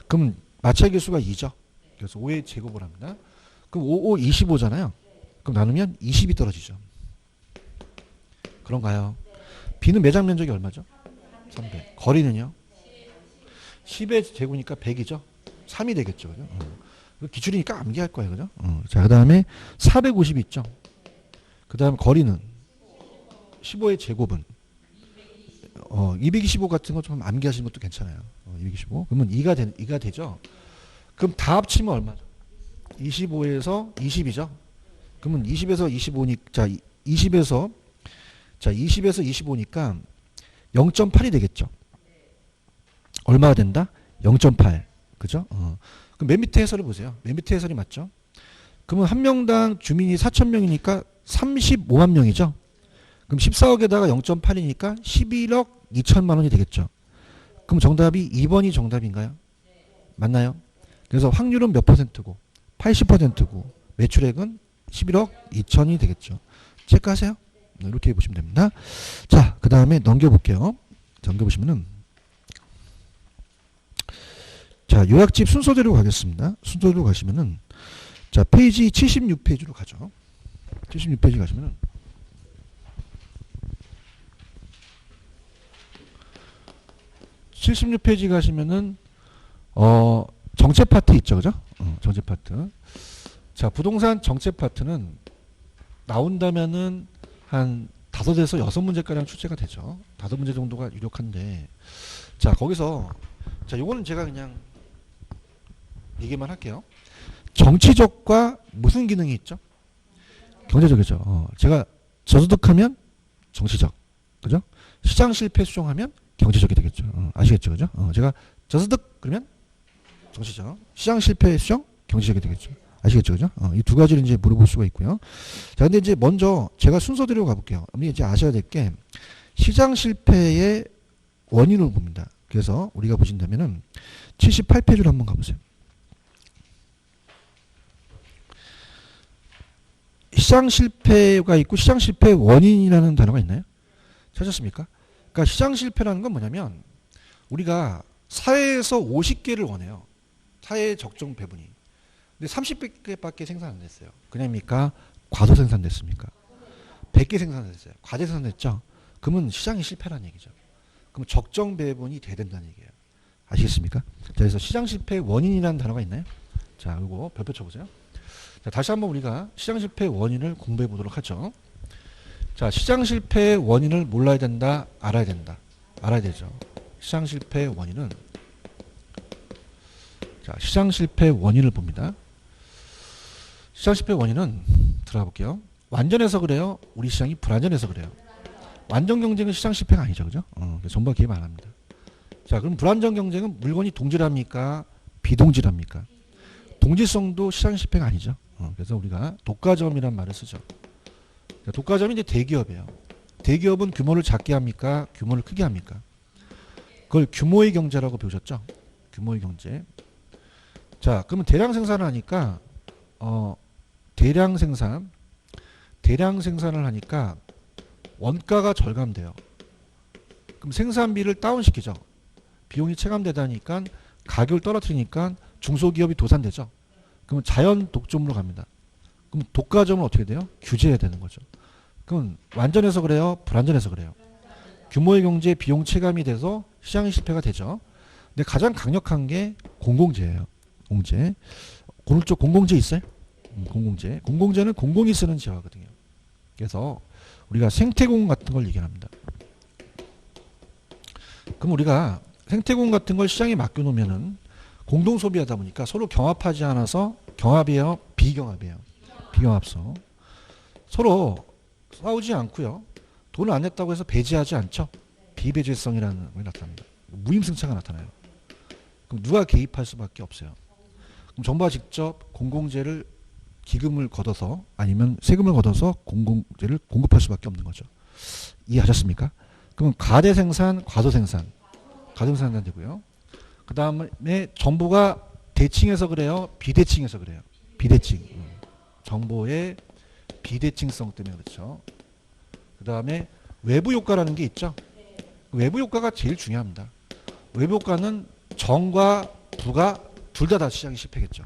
그럼 마찰 개수가 2죠. 그래서 5의 제곱을 합니다. 그럼 5, 5, 25잖아요. 그럼 나누면 20이 떨어지죠. 그런가요? B는 매장 면적이 얼마죠? 300. 거리는요? 10의 제곱이니까 100이죠. 3이 되겠죠. 그죠? 기출이니까 암기할 거예요. 그죠? 자, 그 다음에 450 있죠. 그 다음 거리는 15의 제곱은 225 같은 거 좀 암기하시는 것도 괜찮아요. 225. 그러면 2가 되죠. 그럼 다 합치면 얼마죠? 25에서 20이죠. 그러면 20에서 25니까 자, 20에서 25니까 0.8이 되겠죠. 얼마가 된다? 0.8. 그죠? 그럼 맨 밑에 해설을 보세요. 맨 밑에 해설이 맞죠? 그러면 한 명당 주민이 4,000명이니까 35만 명이죠. 그럼 14억에다가 0.8이니까 11억 2천만 원이 되겠죠. 그럼 정답이 2번이 정답인가요? 맞나요? 그래서 확률은 몇 %고 80%고 매출액은 11억 2천이 되겠죠. 체크하세요. 이렇게 보시면 됩니다. 자, 그 다음에 넘겨볼게요. 넘겨보시면은 자, 요약집 순서대로 가겠습니다. 순서대로 가시면은 자, 페이지 76페이지로 가죠. 76페이지 가시면은 정책 파트 있죠. 그죠? 정책 파트. 자, 부동산 정책 파트는 나온다면은 한 5에서 6문제가량 출제가 되죠. 5문제 정도가 유력한데, 자, 거기서, 자, 요거는 제가 그냥 얘기만 할게요. 정치적과 무슨 기능이 있죠? 경제적이죠. 제가 저소득하면 정치적. 그죠? 시장 실패 수정하면 경제적이 되겠죠. 아시겠죠? 그죠? 제가 저소득 그러면 정치적. 시장 실패 수정 경제적이 되겠죠. 아시겠죠? 그죠? 이 두 가지를 이제 물어볼 수가 있고요. 자, 근데 이제 먼저 제가 순서대로 가볼게요. 이제 아셔야 될 게 시장 실패의 원인을 봅니다. 그래서 우리가 보신다면은 78페이지로 한번 가보세요. 시장 실패가 있고 시장 실패의 원인이라는 단어가 있나요? 찾았습니까? 그러니까 시장 실패라는 건 뭐냐면 우리가 사회에서 50개를 원해요. 사회의 적정 배분이. 근데 30개밖에 생산 안 됐어요. 그냥입니까? 과도 생산됐습니까? 100개 생산됐어요. 과대 생산됐죠? 그러면 시장이 실패라는 얘기죠. 그럼 적정 배분이 돼야 된다는 얘기예요. 아시겠습니까? 자, 그래서 시장 실패의 원인이라는 단어가 있나요? 자, 이거 별표 쳐보세요. 자, 다시 한번 우리가 시장 실패의 원인을 공부해 보도록 하죠. 자, 시장 실패의 원인을 몰라야 된다, 알아야 된다. 알아야 되죠. 시장 실패의 원인은 자, 시장 실패의 원인을 봅니다. 시장 실패의 원인은 들어가 볼게요. 완전해서 그래요? 우리 시장이 불완전해서 그래요? 완전 경쟁은 시장 실패가 아니죠. 그죠? 전부가 기회 안 합니다. 자, 그럼 불완전 경쟁은 물건이 동질합니까? 비동질합니까? 동질성도 시장 실패가 아니죠. 그래서 우리가 독과점이란 말을 쓰죠. 자, 독과점이 이제 대기업이에요. 대기업은 규모를 작게 합니까? 규모를 크게 합니까? 그걸 규모의 경제라고 배우셨죠? 규모의 경제. 자, 그러면 대량 생산을 하니까 대량 생산을 하니까 원가가 절감돼요. 그럼 생산비를 다운시키죠. 비용이 체감되다니까 가격을 떨어뜨리니까 중소기업이 도산되죠. 그러면 자연 독점으로 갑니다. 그럼 독과점은 어떻게 돼요? 규제해야 되는 거죠. 그럼 완전해서 그래요? 불완전해서 그래요? 규모의 경제 비용 체감이 돼서 시장 실패가 되죠. 근데 가장 강력한 게 공공재예요. 공제. 오른쪽 공공재 있어요? 공공재. 공공재는 공공이 쓰는 재화거든요. 그래서 우리가 생태공 같은 걸 얘기합니다. 그럼 우리가 생태공 같은 걸 시장에 맡겨놓으면은 공동 소비하다 보니까 서로 경합하지 않아서 경합이에요? 비경합이에요? 비경합성. 서로 싸우지 않고요. 돈을 안 냈다고 해서 배제하지 않죠. 비배제성이라는 게 나타납니다. 무임승차가 나타나요. 그럼 누가 개입할 수밖에 없어요. 그럼 정부가 직접 공공재를 기금을 걷어서 아니면 세금을 걷어서 공공재를 공급할 수밖에 없는 거죠. 이해하셨습니까? 그러면 가대생산, 과소생산, 가소생산 되고요. 그 다음에 정보가 대칭해서 그래요? 비대칭해서 그래요? 비대칭. 정보의 비대칭성 때문에 그렇죠. 그 다음에 외부 효과라는 게 있죠. 외부 효과가 제일 중요합니다. 외부 효과는 정과 부가 둘 다 시작이 실패겠죠.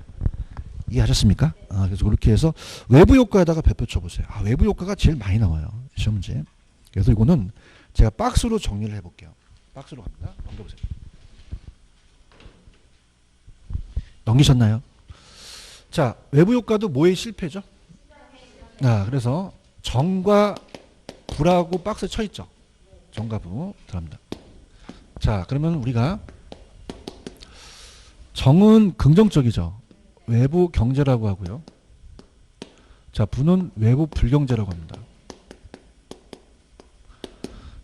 이해하셨습니까? 그래서 그렇게 해서 외부 효과에다가 별표 쳐보세요. 외부 효과가 제일 많이 나와요. 시험 문제. 그래서 이거는 제가 박스로 정리를 해볼게요. 박스로 갑니다. 넘겨보세요. 넘기셨나요? 자, 외부 효과도 뭐의 실패죠? 그래서 정과 부라고 박스 쳐있죠. 정과 부 들어갑니다. 자, 그러면 우리가 정은 긍정적이죠. 외부 경제라고 하고요. 자, 부는 외부 불경제라고 합니다.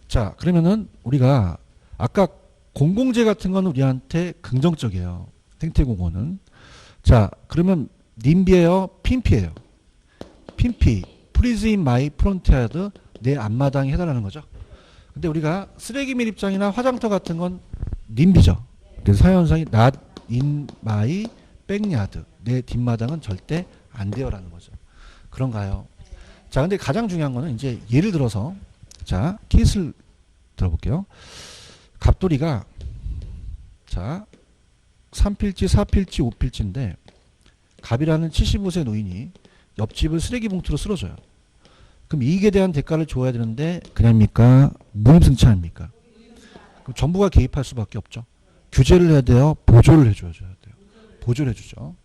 자, 그러면은 우리가 아까 공공재 같은 거는 우리한테 긍정적이에요. 생태공원은. 자, 그러면 님비예요? 핀피예요? 핀피. Please in my front yard. 내 앞마당에 해달라는 거죠. 근데 우리가 쓰레기 밀입장이나 화장터 같은 건 님비죠. 그래서 사회현상이 not in my backyard. 내 뒷마당은 절대 안 돼요라는 거죠. 그런가요? 자, 근데 가장 중요한 거는 이제 예를 들어서 자, 케이스를 들어볼게요. 갑돌이가 자, 3필지, 4필지, 5필지인데 갑이라는 75세 노인이 옆집을 쓰레기 봉투로 쓸어줘요. 그럼 이익에 대한 대가를 줘야 되는데 그냥입니까? 무임승차입니까? 그럼 정부가 개입할 수밖에 없죠. 규제를 해야 돼요? 보조를 해줘야 돼요? 보조를 해주죠.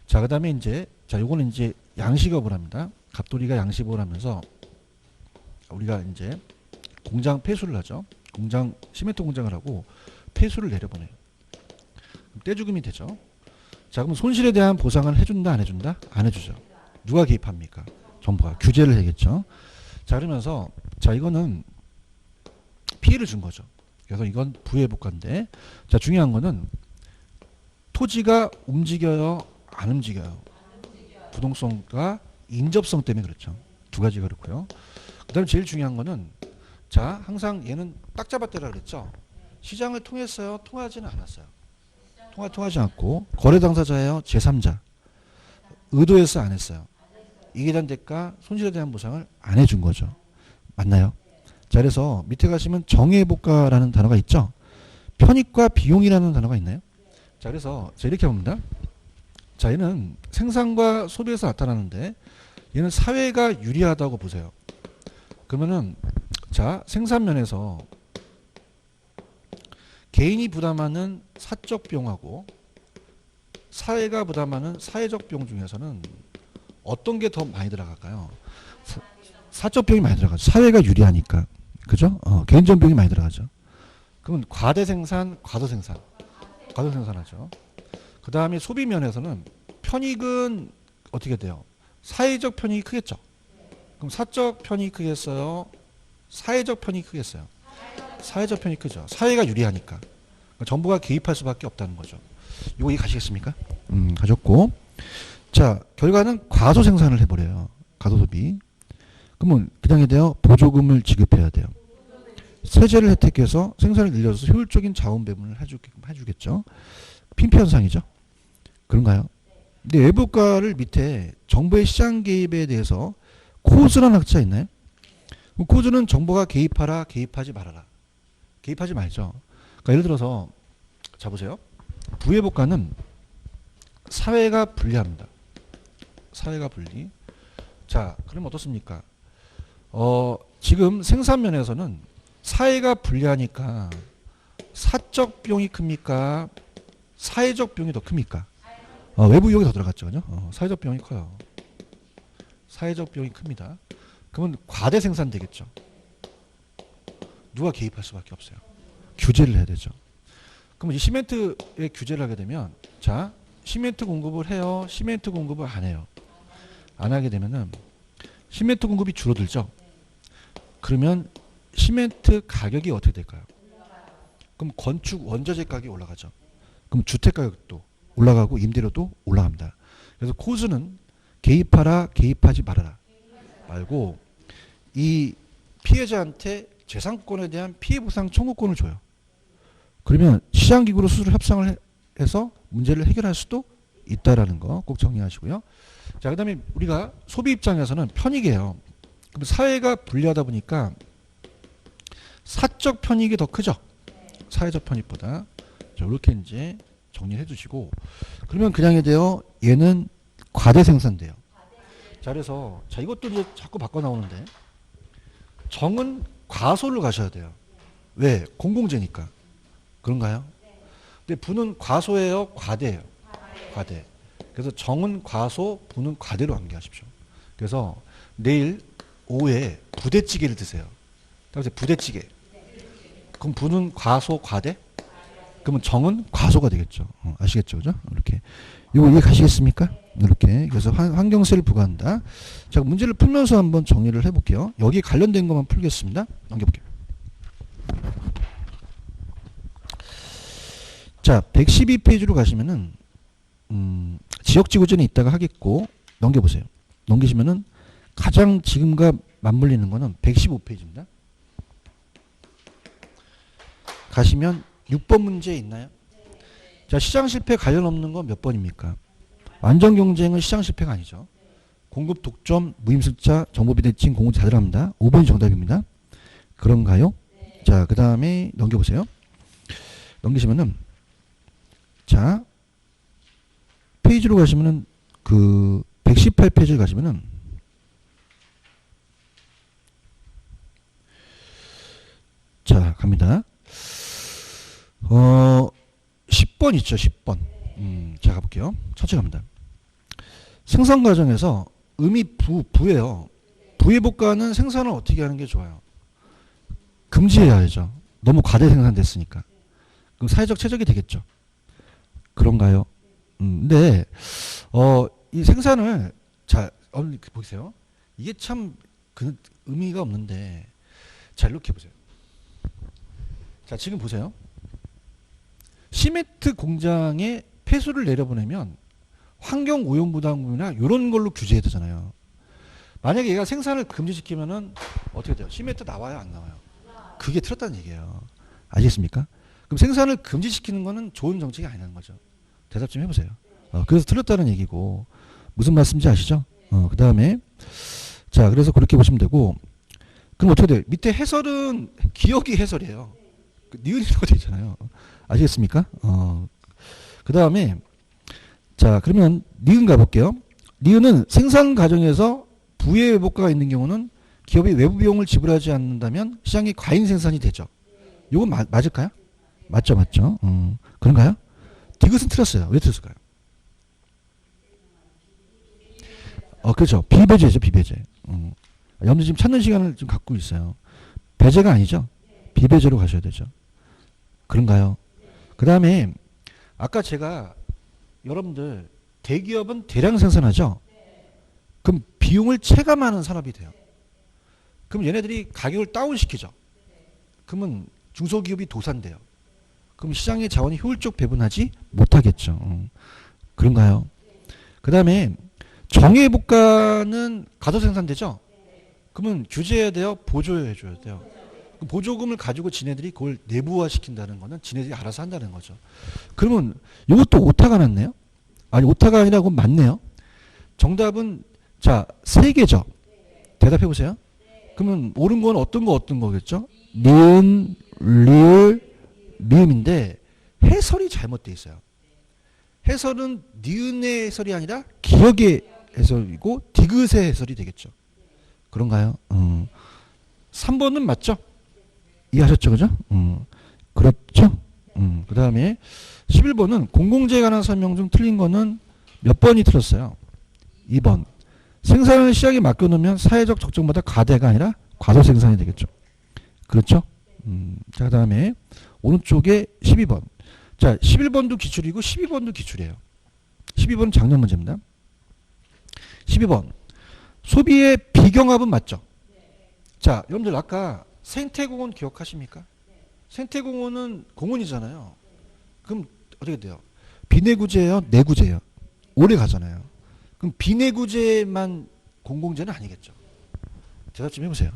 자, 그 다음에 이제 자, 요거는 이제 양식업을 합니다. 갑돌이가 양식업을 하면서 우리가 이제 공장 폐수를 하죠. 공장 시멘트 공장을 하고 폐수를 내려보내요. 그럼 떼죽음이 되죠. 자, 그럼 손실에 대한 보상을 해준다, 안 해준다? 안 해주죠. 누가 개입합니까? 정부가 규제를 해야겠죠. 자, 그러면서 자, 이거는 피해를 준 거죠. 그래서 이건 부의회복과인데 자, 중요한 거는 토지가 움직여요, 안 움직여요? 부동성과 인접성 때문에 그렇죠. 두 가지가 그렇고요. 그 다음에 제일 중요한 거는 자, 항상 얘는 딱 잡았대라 그랬죠. 시장을 통했어요? 통하지는 않았어요. 통하지 않고 거래 당사자예요? 제3자. 의도해서 안 했어요. 이익에 대한 대가, 손실에 대한 보상을 안 해준 거죠. 맞나요? 자, 그래서 밑에 가시면 정의회복과라는 단어가 있죠. 편익과 비용이라는 단어가 있나요? 자, 그래서 자, 이렇게 봅니다. 자, 얘는 생산과 소비에서 나타나는데 얘는 사회가 유리하다고 보세요. 그러면은 자, 생산면에서 개인이 부담하는 사적 비용하고 사회가 부담하는 사회적 비용 중에서는 어떤 게 더 많이 들어갈까요? 사적 비용이 많이 들어가죠. 사회가 유리하니까. 그죠? 개인적 비용이 많이 들어가죠. 그러면 과대생산, 과소생산. 과소생산하죠. 그 다음에 소비면에서는 편익은 어떻게 돼요? 사회적 편익이 크겠죠. 그럼 사적 편익이 크겠어요? 사회적 편익이 크겠어요? 사회적 편익이 크죠. 사회가 유리하니까. 그러니까 정부가 개입할 수밖에 없다는 거죠. 이거 이해 가시겠습니까? 가졌고. 자, 결과는 과소생산을 해버려요. 과소소비. 그러면 그냥 해야 돼요? 보조금을 지급해야 돼요. 세제를 혜택해서 생산을 늘려서 효율적인 자원 배분을 해주겠죠. 핀피 현상이죠. 그런가요? 근데 외부가를 밑에 정부의 시장 개입에 대해서 코즈라는 학자 있나요? 코즈는 정부가 개입하라, 개입하지 말아라. 개입하지 말죠. 그러니까 예를 들어서 자, 보세요. 부의회복과는 사회가 불리합니다. 사회가 분리. 자, 그럼 어떻습니까? 지금 생산면에서는 사회가 불리하니까 사적 비용이 큽니까? 사회적 비용이 더 큽니까? 외부 비용이 더 들어갔죠. 그죠? 사회적 비용이 커요. 사회적 비용이 큽니다. 그러면 과대 생산 되겠죠. 누가 개입할 수밖에 없어요. 규제를 해야 되죠. 그러면 이 시멘트에 규제를 하게 되면 자, 시멘트 공급을 해요? 시멘트 공급을 안 해요? 안 하게 되면은 시멘트 공급이 줄어들죠. 그러면 시멘트 가격이 어떻게 될까요? 그럼 건축 원자재 가격이 올라가죠. 그럼 주택 가격도 올라가고 임대료도 올라갑니다. 그래서 코즈는 개입하라, 개입하지 말아라 말고 이 피해자한테 재산권에 대한 피해보상 청구권을 줘요. 그러면 시장기구로 스스로 협상을 해서 문제를 해결할 수도 있다라는 거 꼭 정리하시고요. 자, 그 다음에 우리가 소비 입장에서는 편익이에요. 그럼 사회가 불리하다 보니까 사적 편익이 더 크죠. 사회적 편익보다. 자, 이렇게 이제 정리를 해주시고, 그러면 그냥이 돼요. 얘는 과대 생산돼요. 자, 그래서 자, 이것도 이제 자꾸 바꿔 나오는데, 정은 과소를 가셔야 돼요. 왜? 공공재니까. 그런가요? 근데 부는 과소예요, 과대예요? 과대. 그래서 정은 과소, 부는 과대로 암기하십시오. 그래서 내일 오후에 부대찌개를 드세요. 그래서 부대찌개. 그럼 부는 과소, 과대? 그러면 정은 과소가 되겠죠. 아시겠죠? 그죠? 이렇게. 이거 이해가시겠습니까? 이렇게. 그래서 환경세를 부과한다. 자, 문제를 풀면서 한번 정리를 해볼게요. 여기에 관련된 것만 풀겠습니다. 넘겨볼게요. 자, 112페이지로 가시면은, 지역지구전에 있다가 하겠고, 넘겨보세요. 넘기시면은 가장 지금과 맞물리는 거는 115페이지입니다. 가시면 6번 문제 있나요? 자, 시장 실패 관련 없는 건 몇 번입니까? 완전 경쟁은 시장 실패가 아니죠. 공급 독점, 무임승차, 정보비대칭, 공급 다 들어갑니다. 5번이 정답입니다. 그런가요? 자, 그 다음에 넘겨보세요. 넘기시면은, 자, 페이지로 가시면은, 그, 118페이지를 가시면은, 자, 갑니다. 10번 있죠, 10번. 자, 가볼게요. 첫째 갑니다. 생산 과정에서 음이 부예요. 부의 복과는 생산을 어떻게 하는 게 좋아요? 금지해야죠. 너무 과대 생산됐으니까. 그럼 사회적 최적이 되겠죠. 그런가요? 근데, 이 생산을, 자, 보세요. 이게 참, 그, 의미가 없는데, 자, 이렇게 보세요. 자, 지금 보세요. 시멘트 공장에 폐수를 내려보내면 환경 오염 부담금이나 이런 걸로 규제해야 되잖아요. 만약에 얘가 생산을 금지시키면은 어떻게 돼요? 시멘트 나와요, 안 나와요? 그게 틀렸다는 얘기예요. 아시겠습니까? 그럼 생산을 금지시키는 거는 좋은 정책이 아니라는 거죠. 대답 좀 해보세요. 그래서 틀렸다는 얘기고, 무슨 말씀인지 아시죠? 그 다음에, 자, 그래서 그렇게 보시면 되고, 그럼 어떻게 돼요? 밑에 해설은 기억이 해설이에요. 니은이라고 되어 있잖아요. 아시겠습니까? 그 다음에, 자, 그러면 니은 가볼게요. 니은은 생산 과정에서 부의 외복과가 있는 경우는 기업이 외부 비용을 지불하지 않는다면 시장이 과잉 생산이 되죠. 이건 맞을까요? 맞죠, 맞죠. 그런가요? 디귿은 틀렸어요. 왜 틀렸을까요? 그렇죠. 비배제죠, 비배제. 여러분들 지금 찾는 시간을 좀 갖고 있어요. 배제가 아니죠. 비배제로 가셔야 되죠. 그런가요? 그 다음에 아까 제가 여러분들 대기업은 대량 생산하죠. 그럼 비용을 체감하는 산업이 돼요. 그럼 얘네들이 가격을 다운시키죠. 그러면 중소기업이 도산돼요. 그럼 시장의 자원이 효율적 배분하지 못하겠죠. 그런가요? 그 다음에 정예복가는 가도생산되죠. 그러면 규제해야 돼요? 보조해줘야 돼요? 보조금을 가지고 지네들이 그걸 내부화시킨다는 거는 지네들이 알아서 한다는 거죠. 그러면 이것도 오타가 났네요. 아니, 오타가 아니라 그건 맞네요. 정답은 자, 세 개죠. 대답해 보세요. 그러면 옳은 건 어떤 거겠죠? 니은, 리을, 미음인데 해설이 잘못되어 있어요. 해설은 니은의 해설이 아니라 기억의 해설이고 디귿의 해설이 되겠죠. 그런가요? 3번은 맞죠? 이해하셨죠? 그죠? 그렇죠? 그 다음에 11번은 공공재에 관한 설명 중 틀린 거는 몇 번이 틀렸어요? 2번. 생산을 시장에 맡겨놓으면 사회적 적정보다 과대가 아니라 과소 생산이 되겠죠. 그렇죠? 자, 그 다음에 오른쪽에 12번. 자, 11번도 기출이고 12번도 기출이에요. 12번은 작년 문제입니다. 12번. 소비의 비경합은 맞죠? 자, 여러분들 아까 생태공원 기억하십니까? 생태공원은 공원이잖아요. 그럼 어떻게 돼요? 비내구제예요? 내구제예요? 오래 가잖아요. 그럼 비내구제만 공공재는 아니겠죠. 대답 좀 해보세요.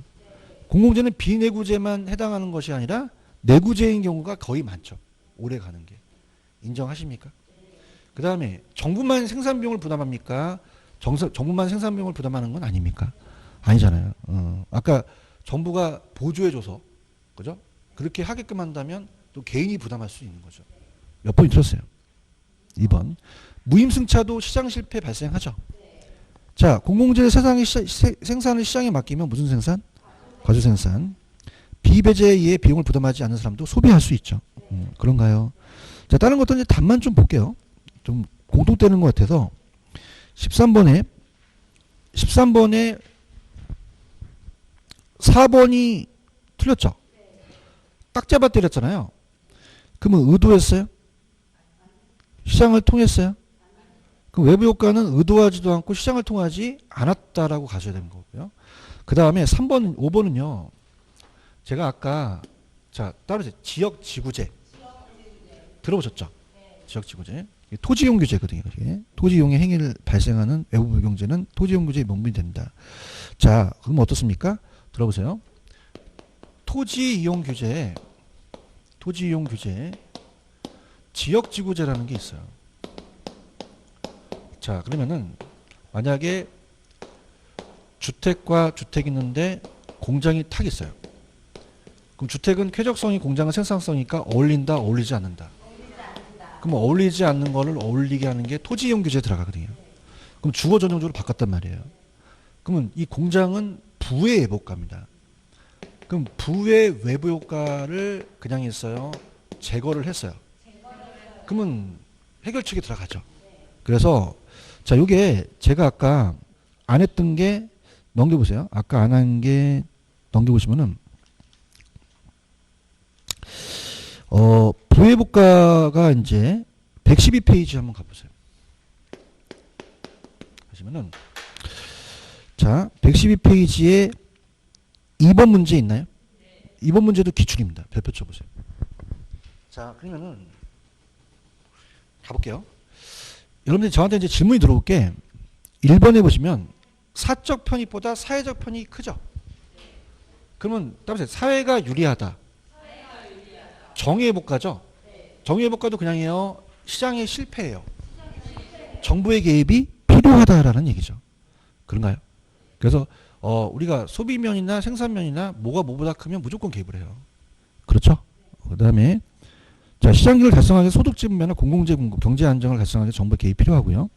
공공재는 비내구재만 해당하는 것이 아니라 내구재인 경우가 거의 많죠. 오래 가는 게. 인정하십니까? 그 다음에 정부만 생산비용을 부담합니까? 정부만 생산비용을 부담하는 건 아닙니까? 아니잖아요. 아까 정부가 보조해줘서, 그죠? 그렇게 하게끔 한다면 또 개인이 부담할 수 있는 거죠. 몇 번이 들었어요? 2번. 무임승차도 시장 실패 발생하죠. 자, 공공재 생산을 시장에 맡기면 무슨 생산? 과주 생산. 비배제에 의해 비용을 부담하지 않는 사람도 소비할 수 있죠. 그런가요? 자, 다른 것도 이제 답만 좀 볼게요. 좀 공통되는 것 같아서 13번에 4번이 틀렸죠. 딱 잡아 때렸잖아요. 그러면 의도했어요? 시장을 통했어요? 그럼 외부 효과는 의도하지도 않고 시장을 통하지 않았다라고 가셔야 되는 거고요. 그 다음에 3번, 5번은요. 제가 아까 자 따로 지역지구제 들어보셨죠? 지역지구제 토지이용규제거든요. 토지이용의 행위를 발생하는 외부 불경제는 토지이용규제의 명분이 된다. 자, 그럼 어떻습니까? 들어보세요. 토지이용규제에 지역지구제라는 게 있어요. 자, 그러면은 만약에 주택과 주택이 있는데 공장이 탁 있어요. 그럼 주택은 쾌적성이 공장은 생산성이니까 어울린다, 어울리지 않는다. 그럼 어울리지 않는 거를 어울리게 하는 게 토지이용규제에 들어가거든요. 그럼 주거 전용적으로 바꿨단 말이에요. 그러면 이 공장은 부의 외부효과입니다. 그럼 부의 외부효과를 그냥 했어요? 제거를 했어요? 그러면 해결책에 들어가죠. 그래서 자, 요게 제가 아까 안 했던 게 넘겨보세요. 아까 안 한 게 넘겨보시면은 부회복가가 이제 112페이지 한번 가보세요. 보시면은 자 112페이지에 2번 문제 있나요? 2번 문제도 기출입니다. 별표 쳐보세요. 자, 그러면은 가볼게요. 여러분들이 저한테 이제 질문이 들어올 게 1번에 보시면 사적 편익보다 사회적 편익이 크죠? 그러면 따라서 사회가 유리하다. 정의회복가죠? 정의회복가도 그냥이에요. 시장의 실패예요. 정부의 개입이 필요하다라는 얘기죠. 그런가요? 그래서 우리가 소비면이나 생산면이나 뭐가 뭐보다 크면 무조건 개입을 해요. 그렇죠? 그 다음에 자, 시장기를 달성하기 소득 지분면은 공공재 공급, 경제 안정을 달성하기 정부의 개입이 필요하고요.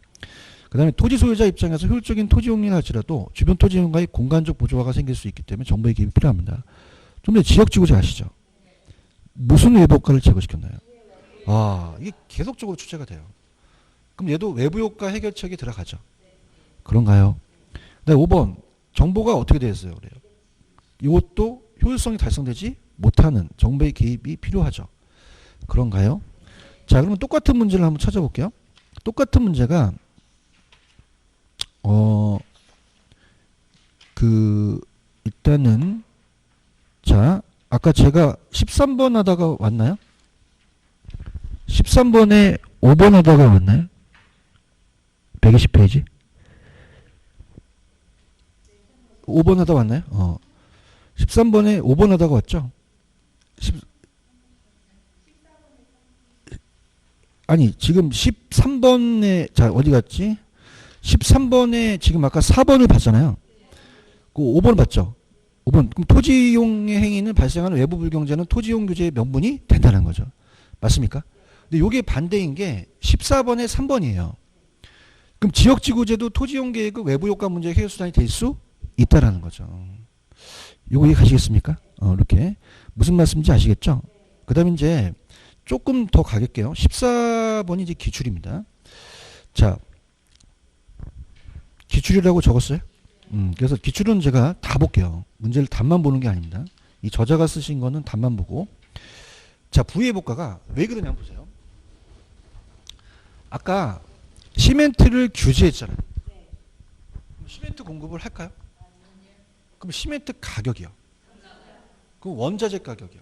그 다음에 토지 소유자 입장에서 효율적인 토지 용리를 할지라도 주변 토지 용과의 공간적 보조화가 생길 수 있기 때문에 정부의 개입이 필요합니다. 좀 전에 지역지구제 아시죠? 무슨 외부효과를 제거시켰나요? 아, 이게 계속적으로 추제가 돼요. 그럼 얘도 외부효과 해결책에 들어가죠. 그런가요? 네, 5번 정보가 어떻게 되어 있어요? 그래요. 이것도 효율성이 달성되지 못하는 정부의 개입이 필요하죠. 그런가요? 자, 그러면 똑같은 문제를 한번 찾아볼게요. 똑같은 문제가 일단은 자, 아까 제가 13번 하다가 왔나요? 13번에 5번 하다가 왔나요? 120페이지? 5번 하다 왔나요? 13번에 5번 하다가 왔죠? 아니, 지금 13번에, 자, 어디 갔지? 13번에 지금 아까 4번을 봤잖아요. 그 5번 봤죠? 5번. 그럼 토지이용의 행위는 발생하는 외부 불경제는 토지이용 규제의 명분이 된다는 거죠. 맞습니까? 근데 이게 반대인 게 14번에 3번이에요. 그럼 지역지구제도 토지이용 계획의 외부 효과 문제의 해결 수단이 될 수 있다라는 거죠. 요거 이해가시겠습니까? 이렇게. 무슨 말씀인지 아시겠죠? 그 다음에 이제 조금 더 가겠게요. 14번이 이제 기출입니다. 자, 기출이라고 적었어요? 그래서 기출은 제가 다 볼게요. 문제를 답만 보는 게 아닙니다. 이 저자가 쓰신 거는 답만 보고. 자, 부의회복가가 왜 그러냐면 보세요. 아까 시멘트를 규제했잖아요. 시멘트 공급을 할까요? 그럼 시멘트 가격이요. 그럼 원자재 가격이요.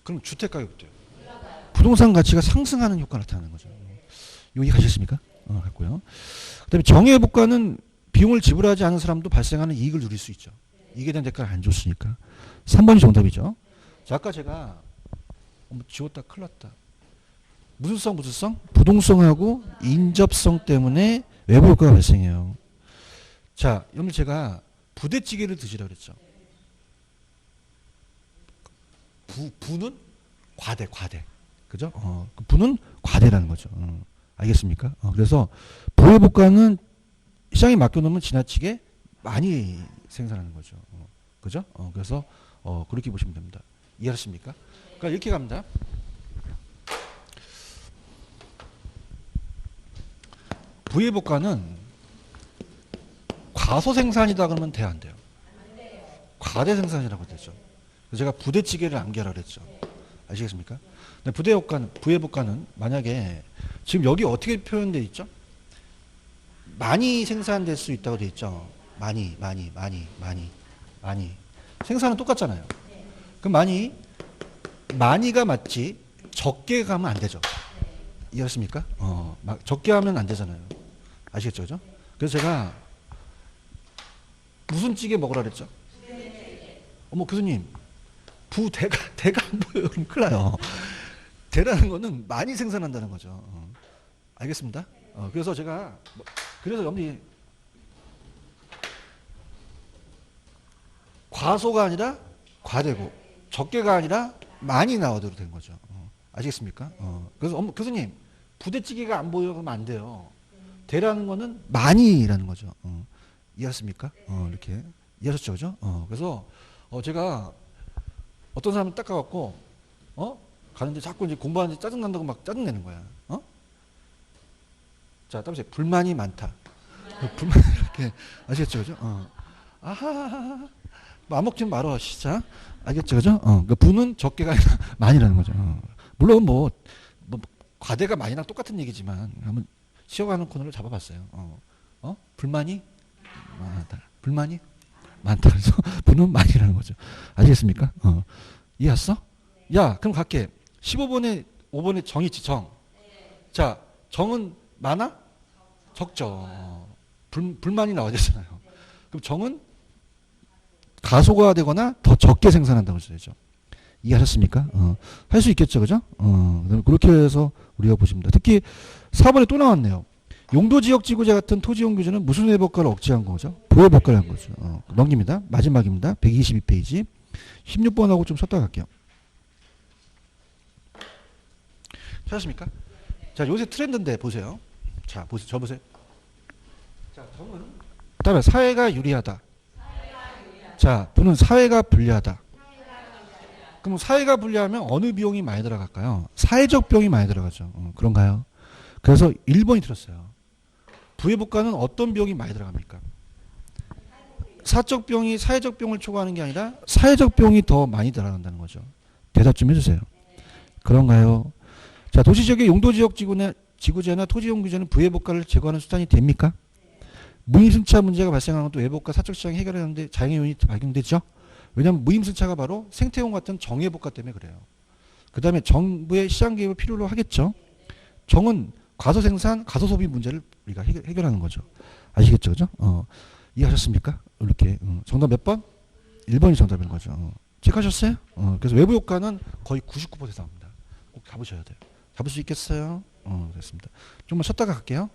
그럼 주택 가격도요. 부동산 가치가 상승하는 효과가 나타나는 거죠. 여기 가셨습니까? 갔고요. 그 다음에 정의회복가는 비용을 지불하지 않은 사람도 발생하는 이익을 누릴 수 있죠. 이게 대한 대가를 안 줬으니까. 3번이 정답이죠. 자, 아까 제가 지웠다 큰일 났다. 무슨 성? 부동성하고 인접성 때문에 외부 효과가 발생해요. 자, 여러분 제가 부대찌개를 드시라고 그랬죠. 부는 과대. 그죠? 그 부는 과대라는 거죠. 알겠습니까? 그래서 보혜복과는 시장에 맡겨놓으면 지나치게 많이 생산하는 거죠. 그죠? 그래서 그렇게 보시면 됩니다. 이해하셨습니까? 그러니까 이렇게 갑니다. 부혜복과는 과소생산이다 그러면 돼요, 안 돼요? 과대생산이라고 되죠. 그래서 제가 부대찌개를 암기하라 그랬죠. 아시겠습니까? 근데 부혜복과는 만약에 지금 여기 어떻게 표현되어 있죠? 많이 생산될 수 있다고 되어 있죠. 많이. 생산은 똑같잖아요. 그럼 많이가 맞지 적게 가면 안 되죠. 이해하십니까? 적게 하면 안 되잖아요. 아시겠죠? 그죠? 그래서 제가 무슨 찌개 먹으라 그랬죠? 어머, 교수님, 대가 안 보여요. 그럼 큰일 나요. 대라는 거는 많이 생산한다는 거죠. 알겠습니다? 그래서 제가, 그래서 여러분이 과소가 아니라 과대고, 적게가 아니라 많이 나오도록 된 거죠. 아시겠습니까? 그래서 교수님, 부대찌개가 안 보여 그러면 안 돼요. 대라는 거는 많이라는 거죠. 이해하십니까? 이렇게. 이해하셨죠? 그죠? 그래서, 제가 어떤 사람을 딱 가갖고, 가는데 자꾸 이제 공부하는데 짜증난다고 막 짜증내는 거야. 자, 따라서 불만이 많다. 불만, 이렇게. 아시겠죠? 그죠? 아하하하. 안 먹지 말어, 진짜. 알겠죠? 그죠? 그 부는 적게가 아니라 많이라는 거죠. 물론 뭐, 과대가 많이랑 똑같은 얘기지만, 한번 쉬어가는 코너를 잡아봤어요. 불만이 많다. 불만이 많다. 그래서 부는 많이라는 거죠. 아시겠습니까? 이해했어? 야, 그럼 갈게. 5번에 정 있지, 정. 자, 정은 많아? 적죠. 불만이 나와야 되잖아요. 그럼 정은 가소가 되거나 더 적게 생산한다고 써야죠. 이해하셨습니까? 할 수 있겠죠, 그죠? 그렇게 해서 우리가 보시면 됩니다. 특히 4번에 또 나왔네요. 용도지역지구제 같은 토지용규제는 무슨 회복과를 억제한 거죠? 보호복과를 한 거죠. 넘깁니다. 마지막입니다. 122페이지. 16번하고 좀 섰다 갈게요. 찾았습니까? 자, 요새 트렌드인데 보세요. 자, 보세요. 저 보세요. 자, 정은 그다음에 사회가 유리하다. 자, 부는 사회가 불리하다. 그럼 사회가 불리하면 어느 비용이 많이 들어갈까요? 사회적 비용이 많이 들어가죠. 그런가요? 그래서 1번이 들었어요. 부회복과는 어떤 비용이 많이 들어갑니까? 사적 비용이 사회적 비용을 초과하는 게 아니라 사회적 비용이 더 많이 들어간다는 거죠. 대답 좀 해주세요. 그런가요? 자, 도시지역의 용도지역 지구제나 토지용규제는 부회복과를 제거하는 수단이 됩니까? 무임승차 문제가 발생하는 것도 외복과 사적 시장이 해결하는데 자영의 요인이 발견되죠. 왜냐하면 무임승차가 바로 생태용 같은 정의회복과 때문에 그래요. 그 다음에 정부의 시장 개입을 필요로 하겠죠. 정은 과소생산, 과소소비 문제를 우리가 해결하는 거죠. 아시겠죠? 그죠? 이해하셨습니까? 이렇게. 정답 몇 번? 1번이 정답인 거죠. 체크하셨어요? 그래서 외부 효과는 거의 99% 나옵니다. 꼭 잡으셔야 돼요. 잡을 수 있겠어요? 됐습니다. 좀만 쉬었다가 갈게요.